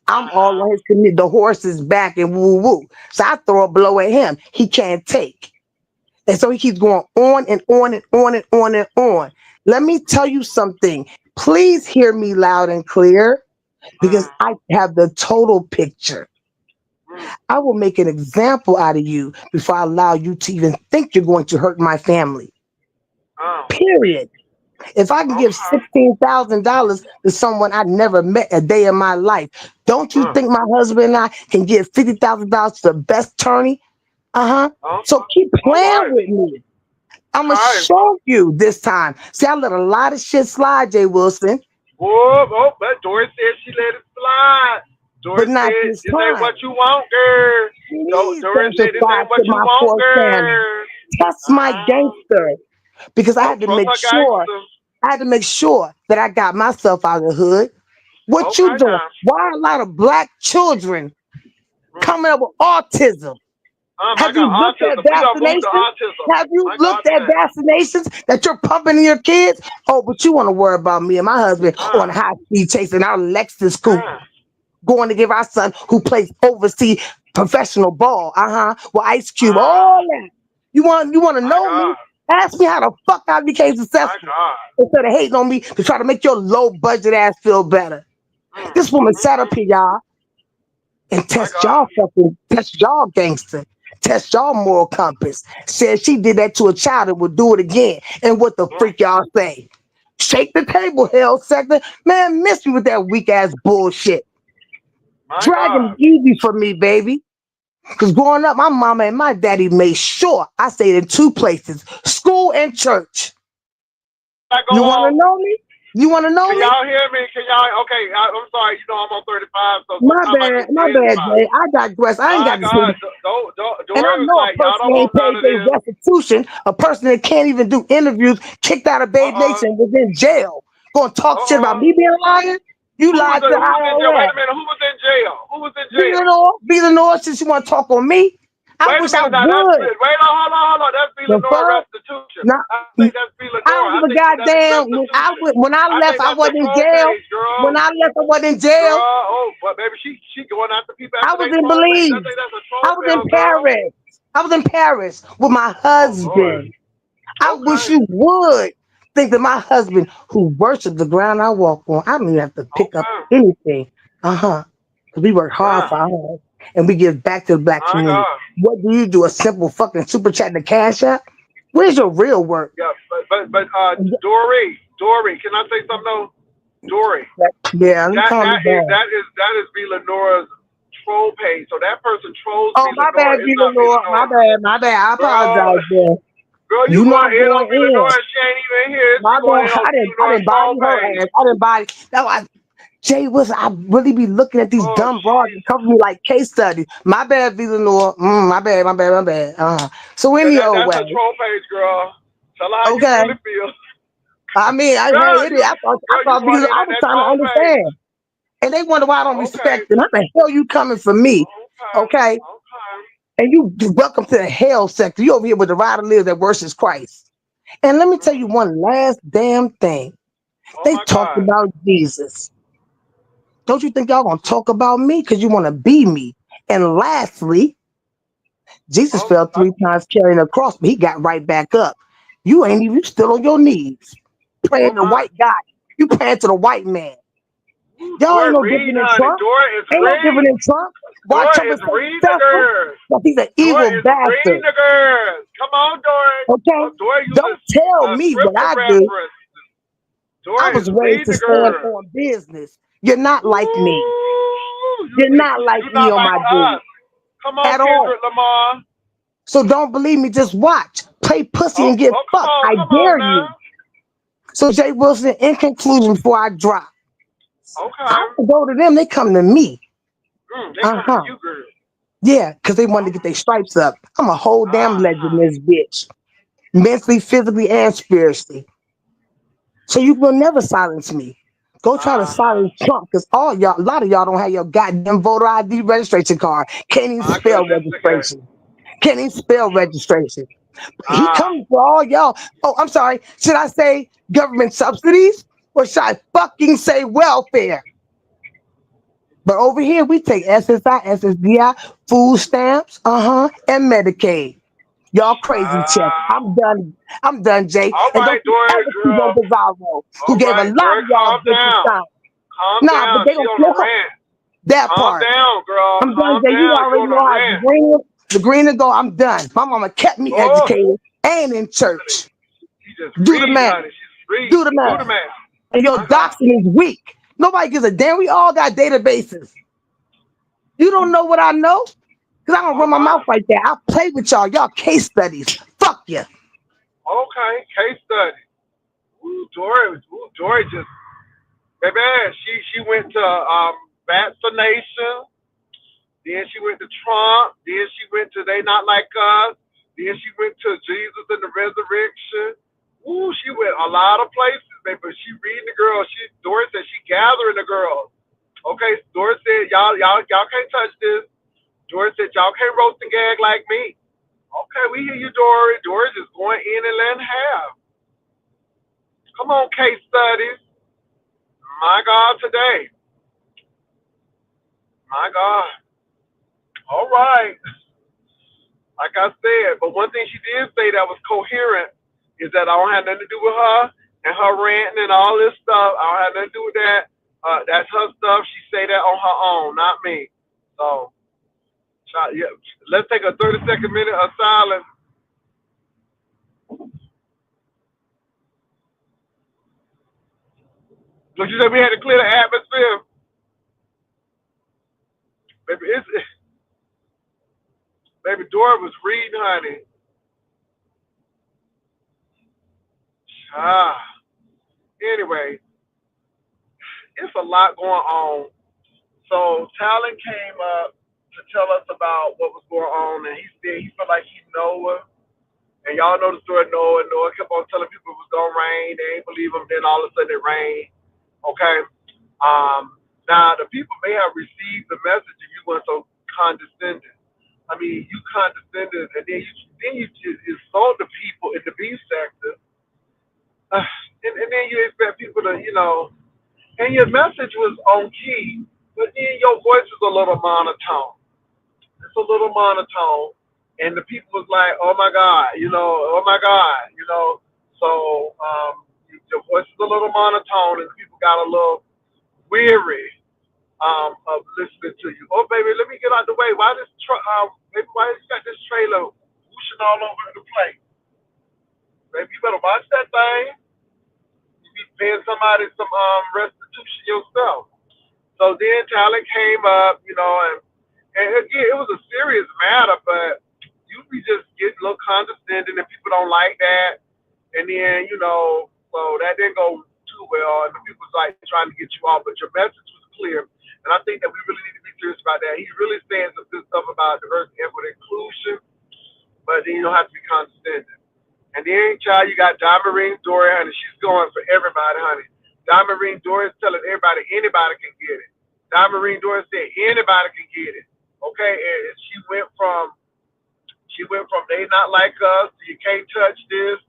I'm Uh all huh. on his committee. The horse is back and woo woo. So I throw a blow at him. He can't take. And so he keeps going on and on and on and on and on. Let me tell you something. Please hear me loud and clear because Mm. I have the total picture. Mm. I will make an example out of you before I allow you to even think you're going to hurt my family. Oh. Period. If I can give Okay. $16,000 to someone I never met a day in my life, don't you Mm. think my husband and I can give $50,000 to the best attorney? Uh huh. So Okay. keep All playing right. with me. I'm gonna All right. show you this time. See, I let a lot of shit slide, Jay Wilson, Whoa, oh, but Doris said she let it slide. but Doris not said this this ain't what time. you want, girl. Please Doris don't said this subscribe ain't what to you my want, fourth channel. girl. Test my gangster because I Oh, had to trust make her sure gangster. I had to make sure that I got myself out of the hood. What you Okay, doing? now. Why are a lot of black children Mm. coming up with autism? I Have you got looked at autism. We done moved to vaccinations? autism. Have you My God, looked at today. vaccinations that you're pumping in your kids? Oh, but you want to worry about me and my husband on Uh, high speed chasing our Lexus coupe, uh, going to give our son who plays overseas professional ball. With Ice Cube, uh, all that. You want to my know me? God. Ask me how the fuck I became My successful God. instead of hating on me to try to make your low budget ass feel better. Mm, This woman sat up mm-mm. here, y'all, and My God. test y'all gangster, test y'all moral compass. Said she did that to a child and would do it again. And what the Mm, freak y'all say? Shake the table, hell sector. Man, miss me with that weak ass bullshit. My Dragging God. is easy for me, baby. Because growing up, my mama and my daddy made sure I stayed in two places, school and church. I go You want to on. know me? You want to know Can me? y'all hear me? Can y'all? Okay, I'm sorry. You know I'm on 35, so sometimes I get My dead bad, spot. Jay. I digress. I ain't My got to say God, this. And I Dory was know a like, y'all person don't that ain't want none paid of their this. restitution, a person that can't even do interviews, kicked out of Babe Uh-uh. Nation, was in jail. Going to talk shit about Uh-uh. me being lying? You lied to the Who was in jail? Wait IRS. a minute. Who was in jail? Who was in Be jail? the Lord, be the Lord, since you want to talk on me. I Wait a wish I minute. Now that's would. wait. Hold on. That's B. The Lenore fuck? restitution. Not, I think that's B. I Lenore. don't I give a think that's goddamn. restitution. When I I left, think I that's the wasn't in troll jail. page, girl. When I left, I wasn't in jail. Girl, oh, but baby, she going after people I after was they in troll page. I Belize. think that's a I troll was in page, girl. Paris. I was in Paris with my Oh Lord. husband. I Okay. wish you would think that my husband, who worships the ground I walk on, I don't even have to pick up Okay. anything. Because we work hard Yeah. for ours and we give back to the black My community. God. What do you do? A simple fucking super chat to cash app? Where's your real work? Yeah. But Dory, can I say something though? Dory. Yeah, let me That calm that you is down. that is that is B. Lenora's troll page. So that person trolls Oh, B. my Lenore. bad, It's B. not B. Lenore. Lenore. My bad. I Girl, apologize, there. girl, you You know going I'm in on going B. in. Lenore and she ain't even here. She My going in bad. on B. I Lenore's didn't body troll her page. ass. I didn't body. That's why Jay was. I really be looking at these Oh dumb broads and Jesus. cover me like case studies. My bad, B. Lenore. My bad. My bad. My bad. So Yeah, any old that's way. her troll page, girl. Tell her how you Okay. really feel. I mean, Girl, hey, it is. I you thought B. going in I on was that trying to troll page. understand, and they wonder why I don't Okay. respect them. How the hell you coming for me? Okay. Okay. Okay. And you welcome to the hell sector. You over here with the rider lives that worships Christ. And let me tell you Mm. one last damn thing. Oh They my talked God. about Jesus. Don't you think y'all gonna talk about me because you want to be me? And lastly, Jesus Well, fell 3 times carrying a cross, but he got right back up. You ain't even still on your knees oh praying to my. white God. You praying to the white man. Ooh, Y'all ain't Dora no read, different than honey. Trump. Dora is Ain't no different read. than Trump. Why Dora Trump is is so reading the successful? girls. Because he's an Dora evil is reading bastard. the girls. Come on, Dora. Okay? Dora uses Don't tell me what scripture I do. reference. I Dora is was raised reading to the stand girls. on business. You're not like me. Ooh, You're not like you me not on like my dude us. Come on, at all. Kendrick Lamar. So don't believe me. Just watch. Play pussy Oh, and get oh, fucked. I come on dare now. you. So Jay Wilson, in conclusion, before I drop, I Okay. don't go to them. They come to me. They coming to Uh-huh. you, girl. Yeah, because they wanted to get their stripes up. I'm a whole damn legend in Uh-huh. this bitch. Mentally, physically, and spiritually. So you will never silence me. Go try to Uh-huh. silence Trump because all y'all, a lot of y'all don't have your goddamn voter ID registration card. Can't even My spell goodness again. registration. Can't even spell registration. He Ah. comes for all y'all. Oh, I'm sorry. Should I say government subsidies or should I fucking say welfare? But over here, we take SSI, SSDI, food stamps, and Medicaid. Y'all crazy check. Uh, I'm done. I'm done, Jay. all And don't right, you Dory, ever sleep on girl. Bizarro, who All gave a right, lot Dory, of y'all calm bitches down. time. Calm Nah, but down. they She gonna on a flip rant. that Calm part. down, girl. I'm done, Calm Jay. You down. You already on a know how rant. the green and go. I'm done. My mama kept me Oh, educated and in church. she just Do the read, math. honey. She's read. Do the Do the math. math. And your My God. doxing is weak. Nobody gives a damn. We all got databases. You don't know what I know? Because I don't Oh, run my my. mouth like that. I play with y'all. Y'all case studies. Fuck you. Okay, case study. Dory just, baby, she went to vaccination. Then she went to Trump. Then she went to They Not Like Us. Then she went to Jesus and the Resurrection. Ooh, she went a lot of places, baby. But she reading the girls. Dory said she gathering the girls. Okay, Dory said y'all can't touch this. Dory said y'all can't roast and gag like me. Okay, we hear you, Dory. Dory just going in and letting have. Come on, case studies. My God, today. My God. All right. Like I said, but one thing she did say that was coherent is that I don't have nothing to do with her and her ranting and all this stuff. I don't have nothing to do with that. That's her stuff. She say that on her own, not me. So, yeah, let's take a 30-second minute of silence. So you said we had to clear the atmosphere. Baby, baby Dora was reading, honey. Ah. Anyway, it's a lot going on. So Talon came up to tell us about what was going on, and he said he felt like he know her. And y'all know the story of Noah. Noah kept on telling people it was gonna rain. They ain't believe him. Then all of a sudden it rained. Okay. Now the people may have received the message if you weren't so condescending. I mean, you condescended, and then you just insult the people in the beef sector, and then you expect people to, and your message was on key, but then your voice was a little monotone. It's a little monotone, and the people was like, "Oh my God," "Oh my God," So your voice is a little monotone, and people got a little weary of listening to you. Oh baby, let me get out the way. Baby, why you got this trailer whooshing all over the place? Baby, you better watch that thing. You be paying somebody some restitution yourself. So then Talent came up, and again, it was a serious matter, but you be just getting a little condescending and people don't like that. And then, so that didn't go too well. And the people was like trying to get you off, but your message was clear. And I think that we really need to be serious about that. He really saying some good stuff about diversity, equity, inclusion, but then you don't have to be condescending. And then, child, you got Don Marine Dory, honey. She's going for everybody, honey. Don Marine Dory is telling everybody, anybody can get it. Don Marine Dory said anybody can get it. Okay, and she went from they not like us to you can't touch this,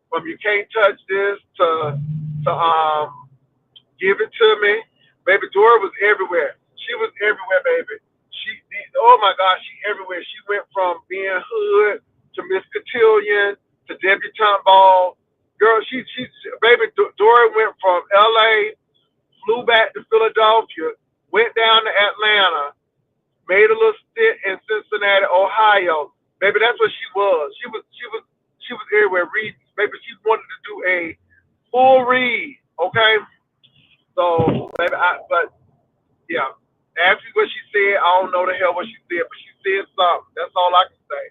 from you can't touch this to give it to me. Baby Dora was everywhere. She was everywhere, baby. Oh my gosh, she everywhere. She went from being hood to Miss Cotillion to debutante ball. Girl, baby Dora went from L.A., flew back to Philadelphia, went down to Atlanta, made a little stint in Cincinnati, Ohio. Baby, that's what she was. She was everywhere reading. Baby, she wanted to do a full read. Okay, so baby, but yeah. Ask me what she said. I don't know the hell what she said, but she said something. That's all I can say.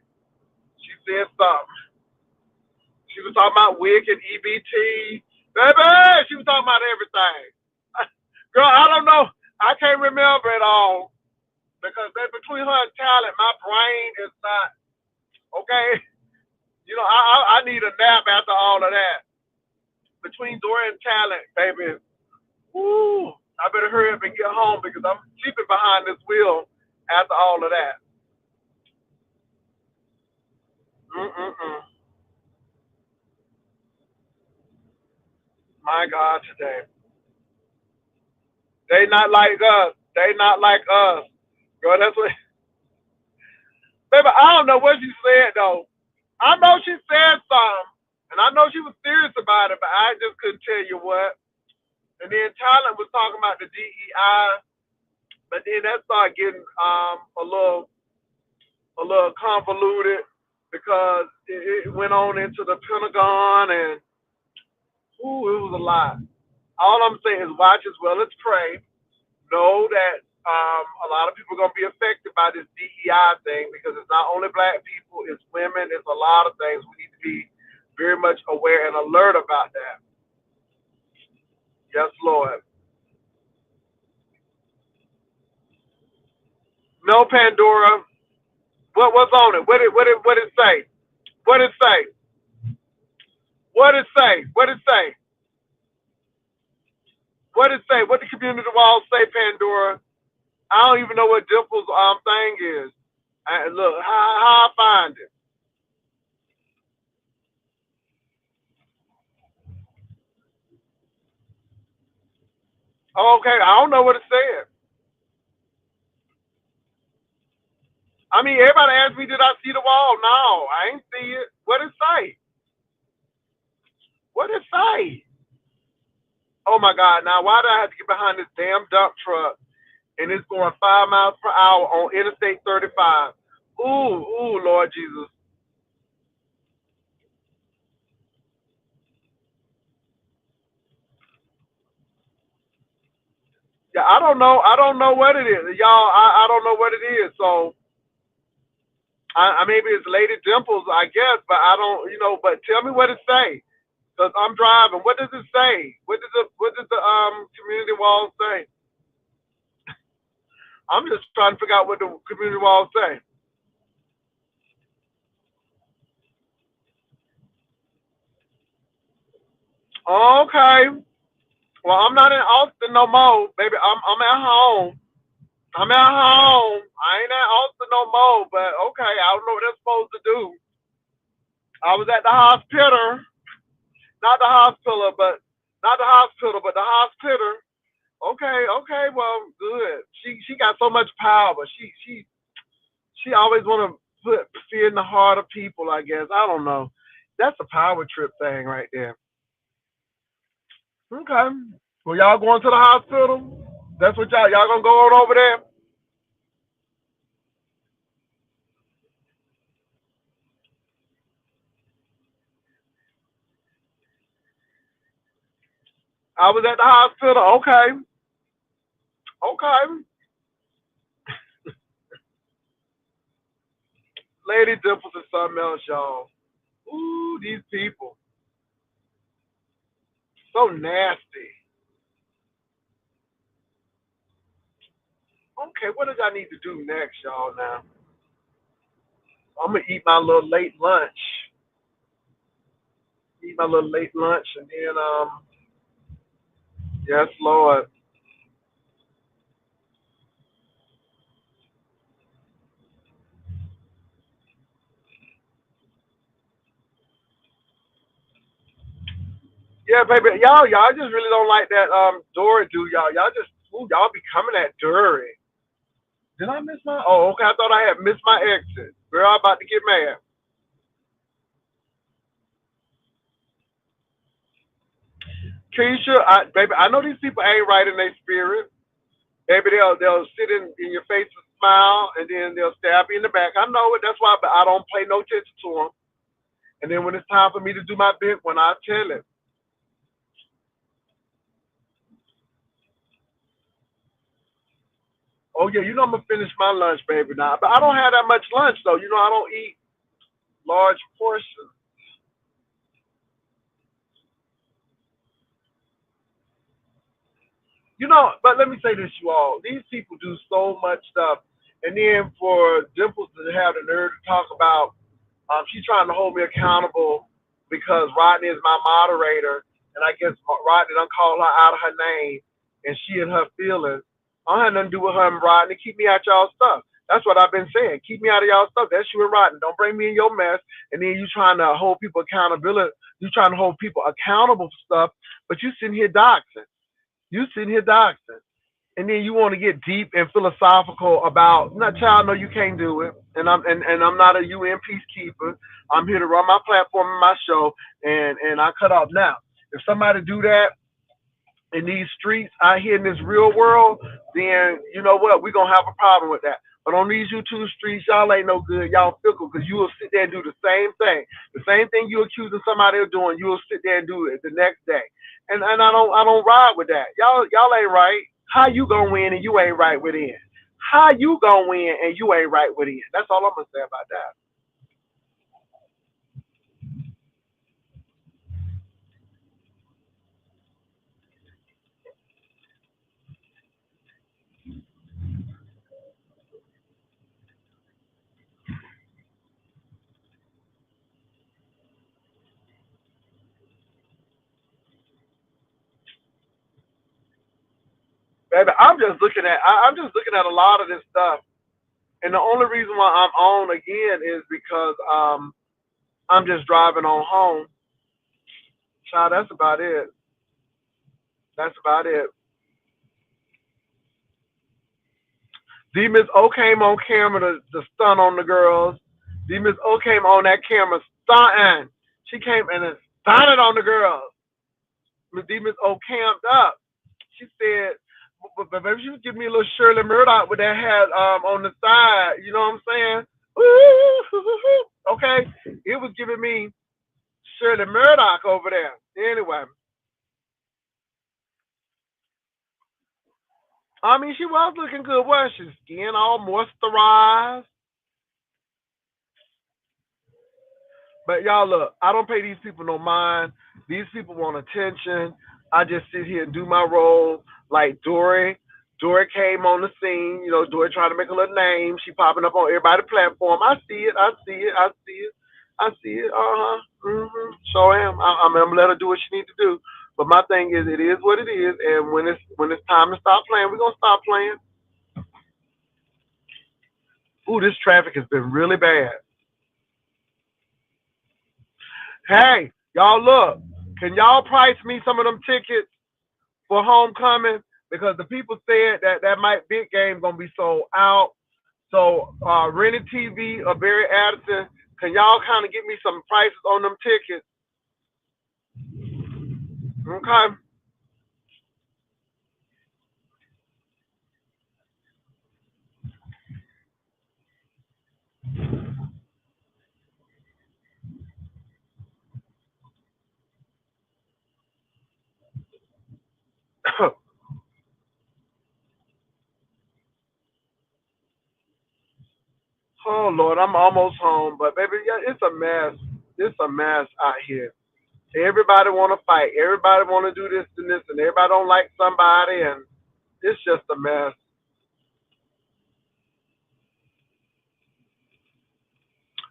She said something. She was talking about WIC and EBT. Baby, she was talking about everything. Girl, I don't know. I can't remember it all because baby, between her and Talent, my brain is not okay. I need a nap after all of that. Between Dora and Talent, baby, woo, I better hurry up and get home because I'm sleeping behind this wheel after all of that. Mm-mm-mm. My God, today. They not like us. They not like us. Girl, that's what. Baby, I don't know what she said, though. I know she said something, and I know she was serious about it, but I just couldn't tell you what. And then Tyler was talking about the DEI, but then that started getting a little convoluted because it went on into the Pentagon, and ooh, it was a lot. All I'm saying is watch as well as pray. Know that a lot of people are going to be affected by this DEI thing because it's not only black people, it's women, it's a lot of things. We need to be very much aware and alert about that. Yes, Lord. No, Pandora. What's on it? What it say? What it say? What it say? What it say? What it say? What the community walls say, Pandora? I don't even know what Dimple's thing is. Look, how I find it. Oh, okay, I don't know what it said. I mean, everybody asked me, did I see the wall? No, I ain't see it. What it say? What it say? Oh my God! Now, why do I have to get behind this damn dump truck and it's going 5 miles per hour on Interstate 35? Ooh, Lord Jesus. Yeah, I don't know. I don't know what it is, y'all. I don't know what it is. So I maybe it's Lady Dimples, I guess, but I don't. But tell me what it say, cause I'm driving. What does it say? What does the community wall say? I'm just trying to figure out what the community wall say. Okay. Well, I'm not in Austin no more, baby. I'm at home. I'm at home. I ain't at Austin no more, but okay, I don't know what they're supposed to do. I was at the hospital, not the hospital, but not the hospital, but the hospital. Okay, okay, well, good. She got so much power. She always want to put fear in the heart of people. I guess I don't know. That's a power trip thing right there. Okay. Well, y'all going to the hospital? That's what y'all gonna go on over there? I was at the hospital. Okay, okay. Lady Dimples is something else, y'all. Ooh, these people so nasty. Okay, what does I need to do next, y'all? Now I'm gonna eat my little late lunch. Eat my little late lunch, and then yes, Lord. Yeah, baby, y'all just really don't like that Dory, do y'all? Y'all just y'all be coming at Dory. Did I miss my? Oh, okay. I thought I had missed my exit. Girl, I'm about to get mad. Keisha, baby, I know these people ain't right in their spirit. Maybe they'll sit in your face and smile, and then they'll stab you in the back. I know it. That's why, but I don't pay no attention to them. And then when it's time for me to do my bit, when I tell it, oh yeah, I'm gonna finish my lunch, baby. Now, but I don't have that much lunch though. I don't eat large portions. But let me say this, you all. These people do so much stuff, and then for Dimples to have the nerve to talk about, she's trying to hold me accountable because Rodney is my moderator, and I guess Rodney done called her out of her name, and she and her feelings. I don't have nothing to do with her and Rodney. Keep me out y'all stuff. That's what I've been saying. Keep me out of y'all stuff. That's you and Rodney. Don't bring me in your mess. And then you trying to hold people accountability. You trying to hold people accountable for stuff, but you sitting here doxing. You sitting here doxing. And then you want to get deep and philosophical about not child, no, you can't do it. And I'm not a UN peacekeeper. I'm here to run my platform and my show, and I cut off now. If somebody do that in these streets out here in this real world, then you know what? We're gonna have a problem with that. But on these YouTube streets, y'all ain't no good. Y'all fickle because you will sit there and do the same thing. The same thing you accusing somebody of doing, you will sit there and do it the next day. And I don't ride with that. Y'all ain't right. How you gonna win and you ain't right within? How you gonna win and you ain't right within? That's all I'm gonna say about that. Baby, I'm just looking at a lot of this stuff. And the only reason why I'm on again is because I'm just driving on home. Child, that's about it. That's about it. D Miss O came on camera to stun on the girls. D Miss O came on that camera stunting. She came and stunted on the girls. Miss D Miss O camped up. She said, but maybe she was giving me a little Shirley Murdoch with that hat on the side. You know what I'm saying? Ooh, okay. It was giving me Shirley Murdoch over there. Anyway, I mean, she was looking good, wasn't she? Skin all moisturized. But y'all look, I don't pay these people no mind. These people want attention. I just sit here and do my role like Dory. Dory came on the scene, Dory trying to make a little name. She popping up on everybody's platform. I see it, I see it, I see it, I see it. Uh-huh. So am. I'm gonna let her do what she needs to do. But my thing is it is what it is, and when it's time to stop playing, we're gonna stop playing. Ooh, this traffic has been really bad. Hey, y'all look. Can y'all price me some of them tickets for homecoming? Because the people said that might big game gonna be sold out. So rented TV or Barry Addison, can y'all kind of get me some prices on them tickets? Okay. Oh Lord, I'm almost home, but baby, yeah, it's a mess. It's a mess out here. Everybody want to fight. Everybody want to do this and this, and everybody don't like somebody, and it's just a mess.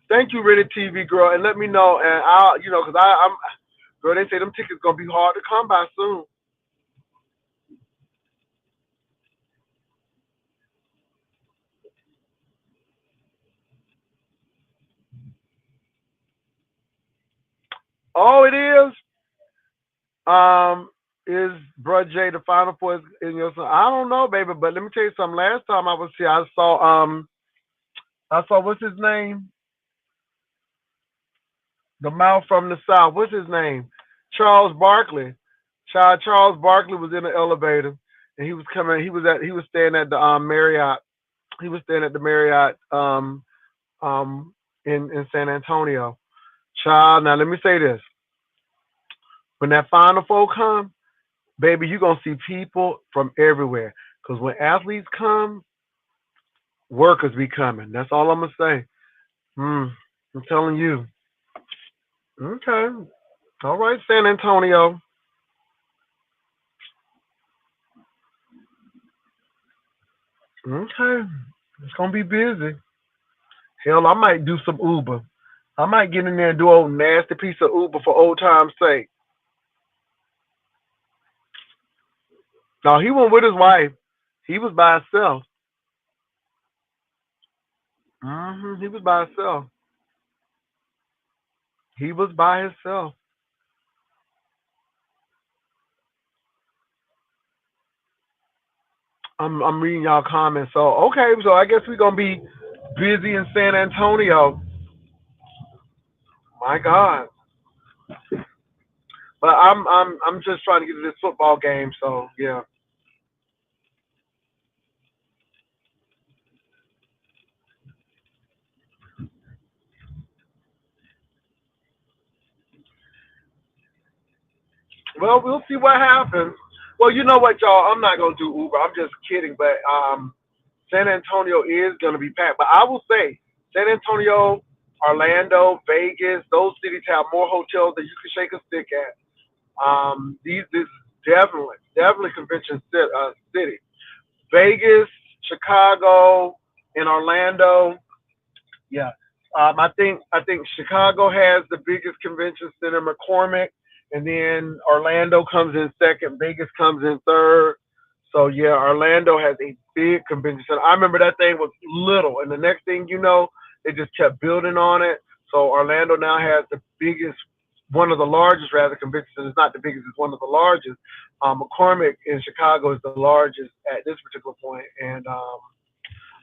Thank you, Reddit TV girl, and let me know, and cause I'm, girl, they say them tickets gonna be hard to come by soon. Oh, it is. Is Bruh J the final four in your son? I don't know, baby, but let me tell you something. Last time I was here, I saw what's his name, the mouth from the south. What's his name? Charles Barkley. Charles Barkley was in the elevator, and he was coming. He was staying at the Marriott. He was staying at the Marriott in San Antonio. Child, now let me say this: when that Final Four come, baby, you gonna see people from everywhere. Cause when athletes come, workers be coming. That's all I'm gonna say. I'm telling you. Okay. All right, San Antonio. Okay. It's gonna be busy. Hell, I might do some Uber. I might get in there and do a nasty piece of Uber for old time's sake. No, he went with his wife. He was by himself. He was by himself. He was by himself. I'm reading y'all comments. So okay, so I guess we're gonna be busy in San Antonio. My God. But I'm just trying to get to this football game, so yeah. Well, we'll see what happens. Well, you know what, y'all? I'm not gonna do Uber. I'm just kidding. But San Antonio is gonna be packed. But I will say, San Antonio, Orlando, Vegas, those cities have more hotels than you can shake a stick at. These this is definitely convention city. Vegas, Chicago, and Orlando. Yeah. I think Chicago has the biggest convention center, McCormick, and then Orlando comes in second. Vegas comes in third. So yeah, Orlando has a big convention center. I remember that thing was little, and the next thing you know, they just kept building on it. So Orlando now has the biggest, one of the largest rather convention centers. Not the biggest, it's one of the largest. McCormick in Chicago is the largest at this particular point, and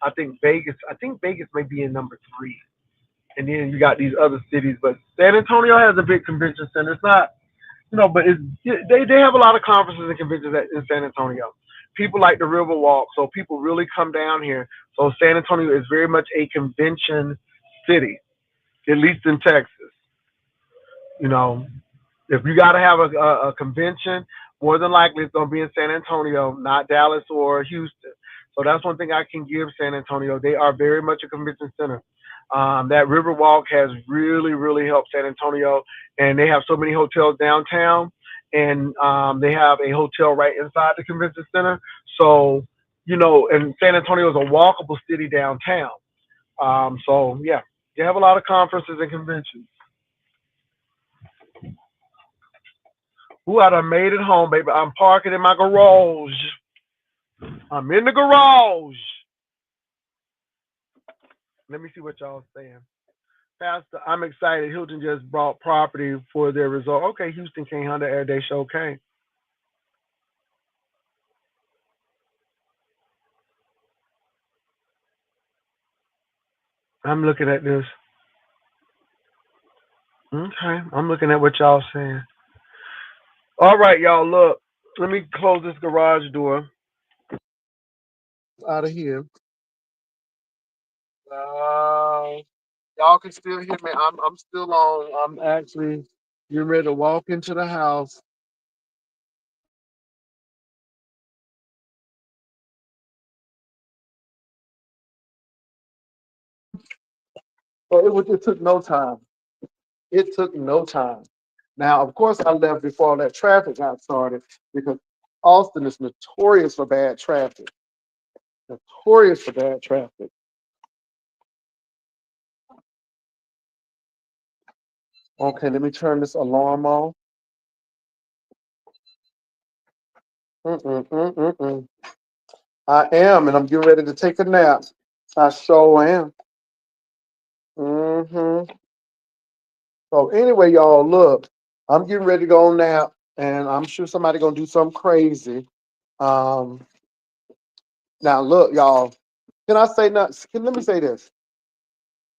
I think Vegas may be in number three, and then you got these other cities. But San Antonio has a big convention center. It's not, but they have a lot of conferences and conventions in San Antonio. People like the Riverwalk, so people really come down here. So San Antonio is very much a convention city, at least in Texas. You know, if you got to have a convention, more than likely it's going to be in San Antonio, not Dallas or Houston. So that's one thing I can give San Antonio. They are very much a convention center. That Riverwalk has really, really helped San Antonio, and they have so many hotels downtown, and they have a hotel right inside the convention center. So, and San Antonio is a walkable city downtown. So yeah, they have a lot of conferences and conventions. Who I done made it home, baby. I'm parking in my garage. I'm in the garage. Let me see what y'all saying. Pastor, I'm excited. Hilton just brought property for their resort. Okay, Houston can't handle air. They show okay. I'm looking at this. Okay, I'm looking at what y'all saying. All right, y'all. Look, let me close this garage door. Out of here. Uh, y'all can still hear me. I'm still on. I'm actually getting ready to walk into the house. So it took no time. It took no time. Now, of course, I left before all that traffic got started because Austin is notorious for bad traffic. Notorious for bad traffic. Okay, let me turn this alarm off. Mm-mm. I am, and I'm getting ready to take a nap. I sure am. Hmm. So anyway, y'all, look, I'm getting ready to go nap, and I'm sure somebody gonna do something crazy. Um, Now look, y'all. Can I say nothing? Let me say this.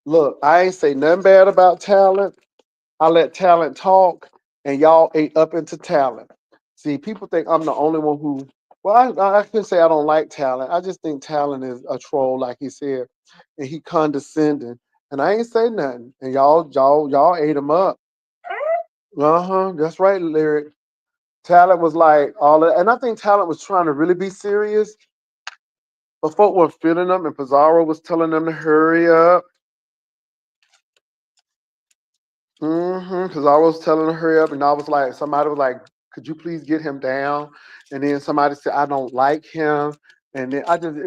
Look, I ain't say nothing bad about talent. I let talent talk, and y'all ate up into talent. See, people think I'm the only one who. Well, I can say I don't like talent. I just think talent is a troll, like he said, and he condescending. And I ain't say nothing, and y'all ate him up. Uh-huh, that's right, lyric. Talent was like all of, and I think talent was trying to really be serious, but folk were feeling them, and Pizarro was telling them to hurry up. Because I was telling her hurry up, and I was like, somebody was like, "Could you please get him down?" And then somebody said, "I don't like him." And then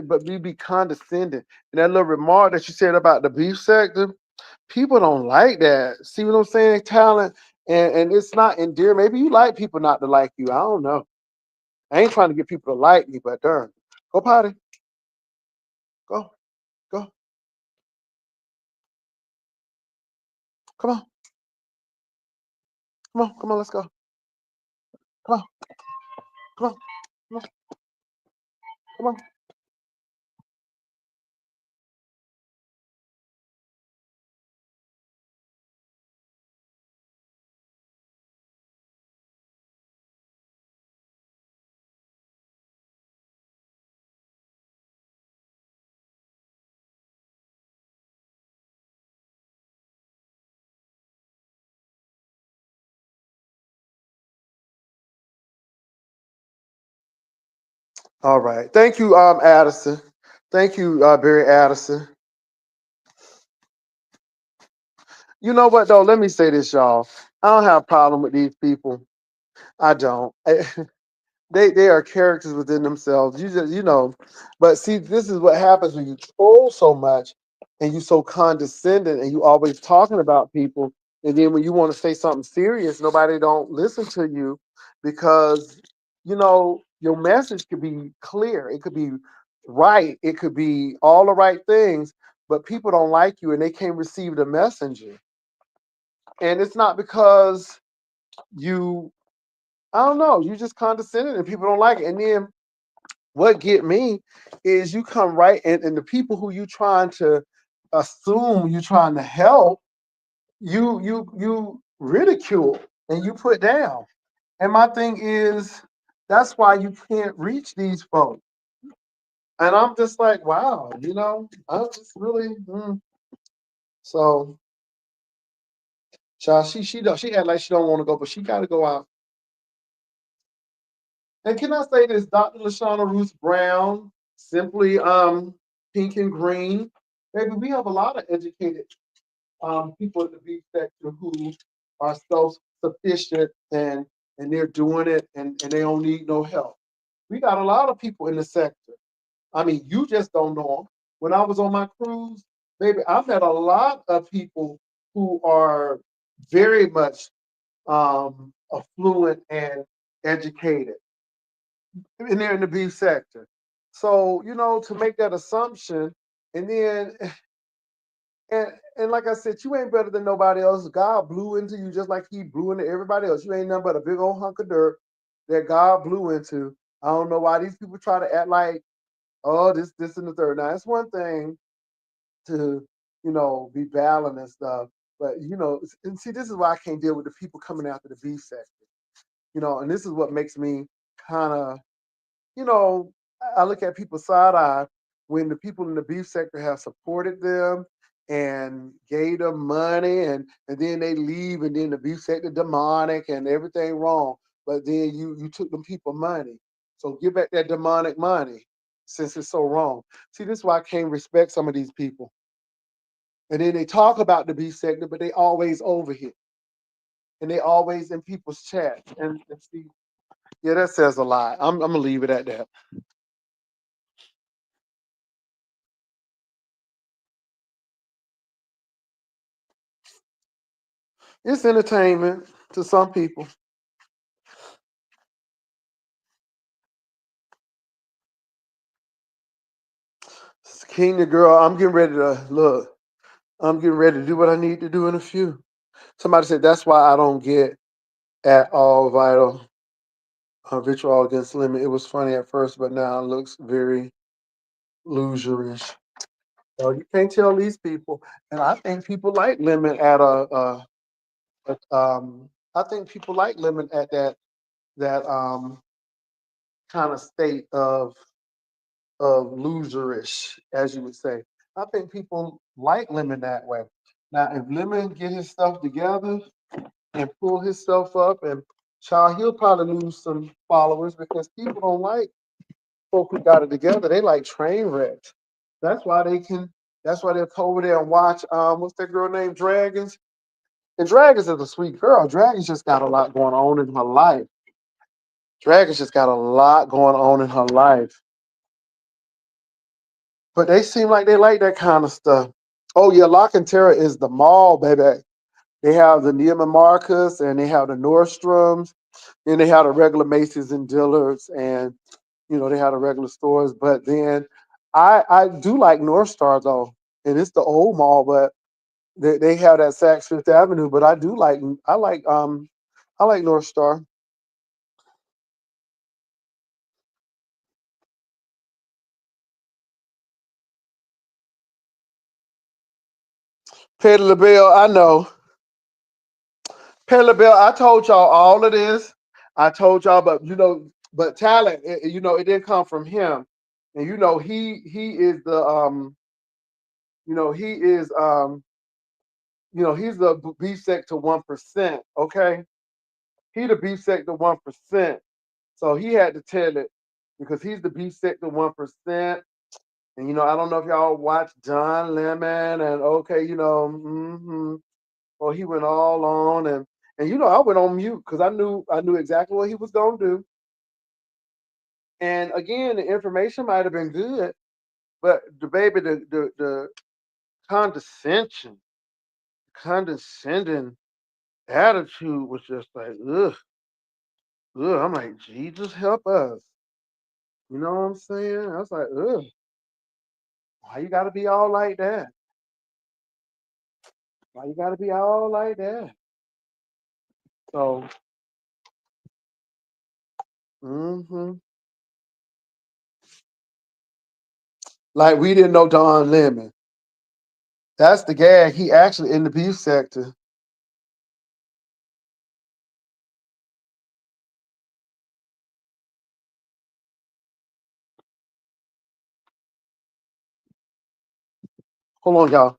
but we be condescending. And that little remark that you said about the beef sector, people don't like that. See what I'm saying? Talent, and it's not endearing. Maybe you like people not to like you. I don't know. I ain't trying to get people to like me, but darn, go potty, go, go, come on, come on, let's go, come on, come on, come on, come on. All right. Thank you, Addison. Thank you, Barry Addison. You know what though? Let me say this, y'all. I don't have a problem with these people. I don't. They are characters within themselves. But see, this is what happens when you troll so much and you so condescending and you always talking about people, and then when you want to say something serious, nobody don't listen to you because your message could be clear, it could be right, it could be all the right things, but people don't like you and they can't receive the messenger. And it's not because you I don't know, you just condescending and people don't like it. And then what get me is you come right and the people who you trying to assume you trying to help, you ridicule and you put down. And my thing is that's why you can't reach these folks. And I'm just like, wow, I'm just really so child, she act like she don't want to go, but she gotta go out. And can I say this, Dr. Lashana Ruth Brown simply pink and green. Maybe we have a lot of educated people in the beef sector who are self-sufficient and they're doing it and they don't need no help. We got a lot of people in the sector. I mean, you just don't know them. When I was on my cruise, baby, I met a lot of people who are very much affluent and educated, and they're in the beef sector. So, to make that assumption, and then and like I said, you ain't better than nobody else. God blew into you just like He blew into everybody else. You ain't nothing but a big old hunk of dirt that God blew into. I don't know why these people try to act like, oh, this, and the third. Now, it's one thing to, be battling and stuff, but and see, this is why I can't deal with the people coming after the beef sector. And this is what makes me kind of, you know, I look at people side eye when the people in the beef sector have supported them and gave them money, and then they leave, and then the beef sector demonic and everything wrong. But then you took them people money, so give back that demonic money since it's so wrong. See, this is why I can't respect some of these people. And then they talk about the beef sector, but they always over here and they always in people's chat. And see, yeah, that says a lot. I'm gonna leave it at that. It's entertainment to some people. King the girl, I'm getting ready to look. I'm getting ready to do what I need to do in a few. Somebody said that's why I don't get at all vital vitriol against lemon. It was funny at first, but now it looks very loserish. So you can't tell these people. And I think people like lemon at I think people like lemon at that kind of state of loserish, as you would say. I think people like Lemon that way. Now, if Lemon get his stuff together and pull himself up, and child, he'll probably lose some followers because people don't like folk who got it together. They like train wrecks. That's why they can. That's why they'll go over there and watch. What's that girl named Dragons? And Dragons is a sweet girl. Dragons just got a lot going on in her life. Dragons just got a lot going on in her life. But they seem like they like that kind of stuff. Oh yeah, Lock and Terror is the mall, baby. They have the Neiman Marcus and they have the Nordstroms, and they have the regular Macy's and Dillard's, and they have the regular stores. But then I do like North Star though, and it's the old mall, but they have that Saks Fifth Avenue. But I like North Star. Pay the bill, I know. Pele Bell, I told y'all all of this. I told y'all, but but talent, it didn't come from him. And he is the he is he's the beef sector 1%. Okay, he the beef sector 1%. So he had to tell it because he's the beef sector 1%. And I don't know if y'all watch John Lemon and okay, well, he went all on and I went on mute because I knew exactly what he was gonna do. And again, the information might have been good, but the baby, the condescension, condescending attitude was just like, ugh, ugh. I'm like, Jesus help us. You know what I'm saying? I was like, ugh, why you gotta be all like that? Why you gotta be all like that? So, hmm like we didn't know Don Lemon. That's the gag. He actually in the beef sector. Hold on, y'all.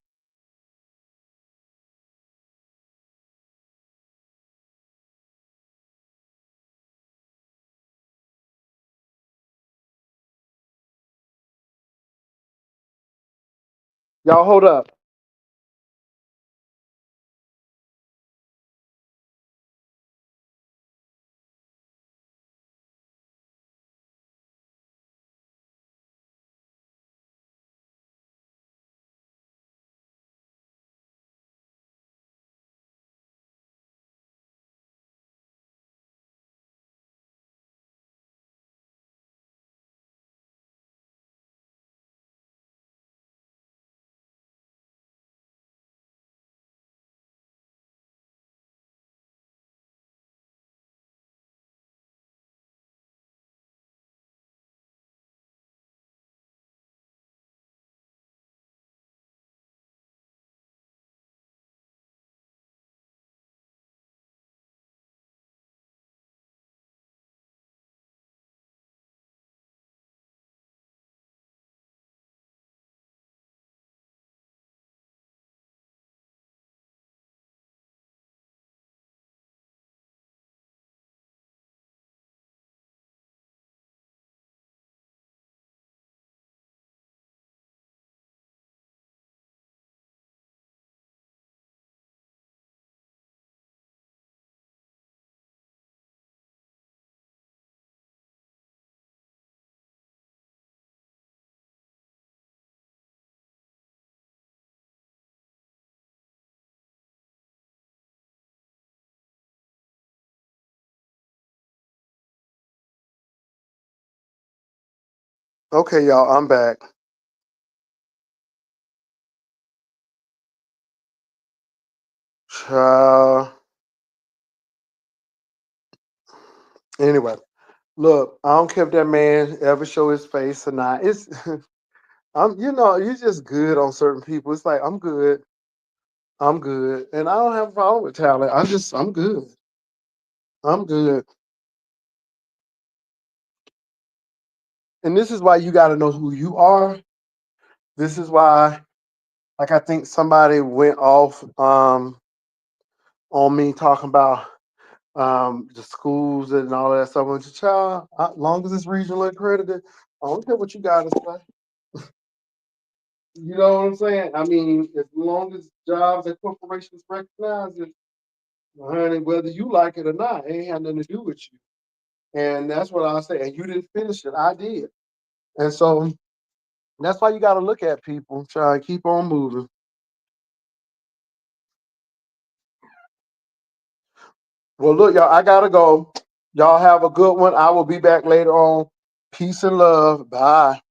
Y'all hold up. Okay, y'all, I'm back. Uh, anyway, look, I don't care if that man ever show his face or not. It's you're just good on certain people. It's like I'm good. I'm good. And I don't have a problem with talent. I'm good. I'm good. And this is why you gotta know who you are. This is why, like I think somebody went off on me talking about the schools and all that stuff. With your child, as long as it's regional accredited, I don't care what you gotta say. You know what I'm saying? I mean, as long as jobs and corporations recognize it, honey, whether you like it or not, it ain't had nothing to do with you. And that's what I say. And you didn't finish it. I did. And so that's why you got to look at people, try and keep on moving. Well, look, y'all, I got to go. Y'all have a good one. I will be back later on. Peace and love. Bye.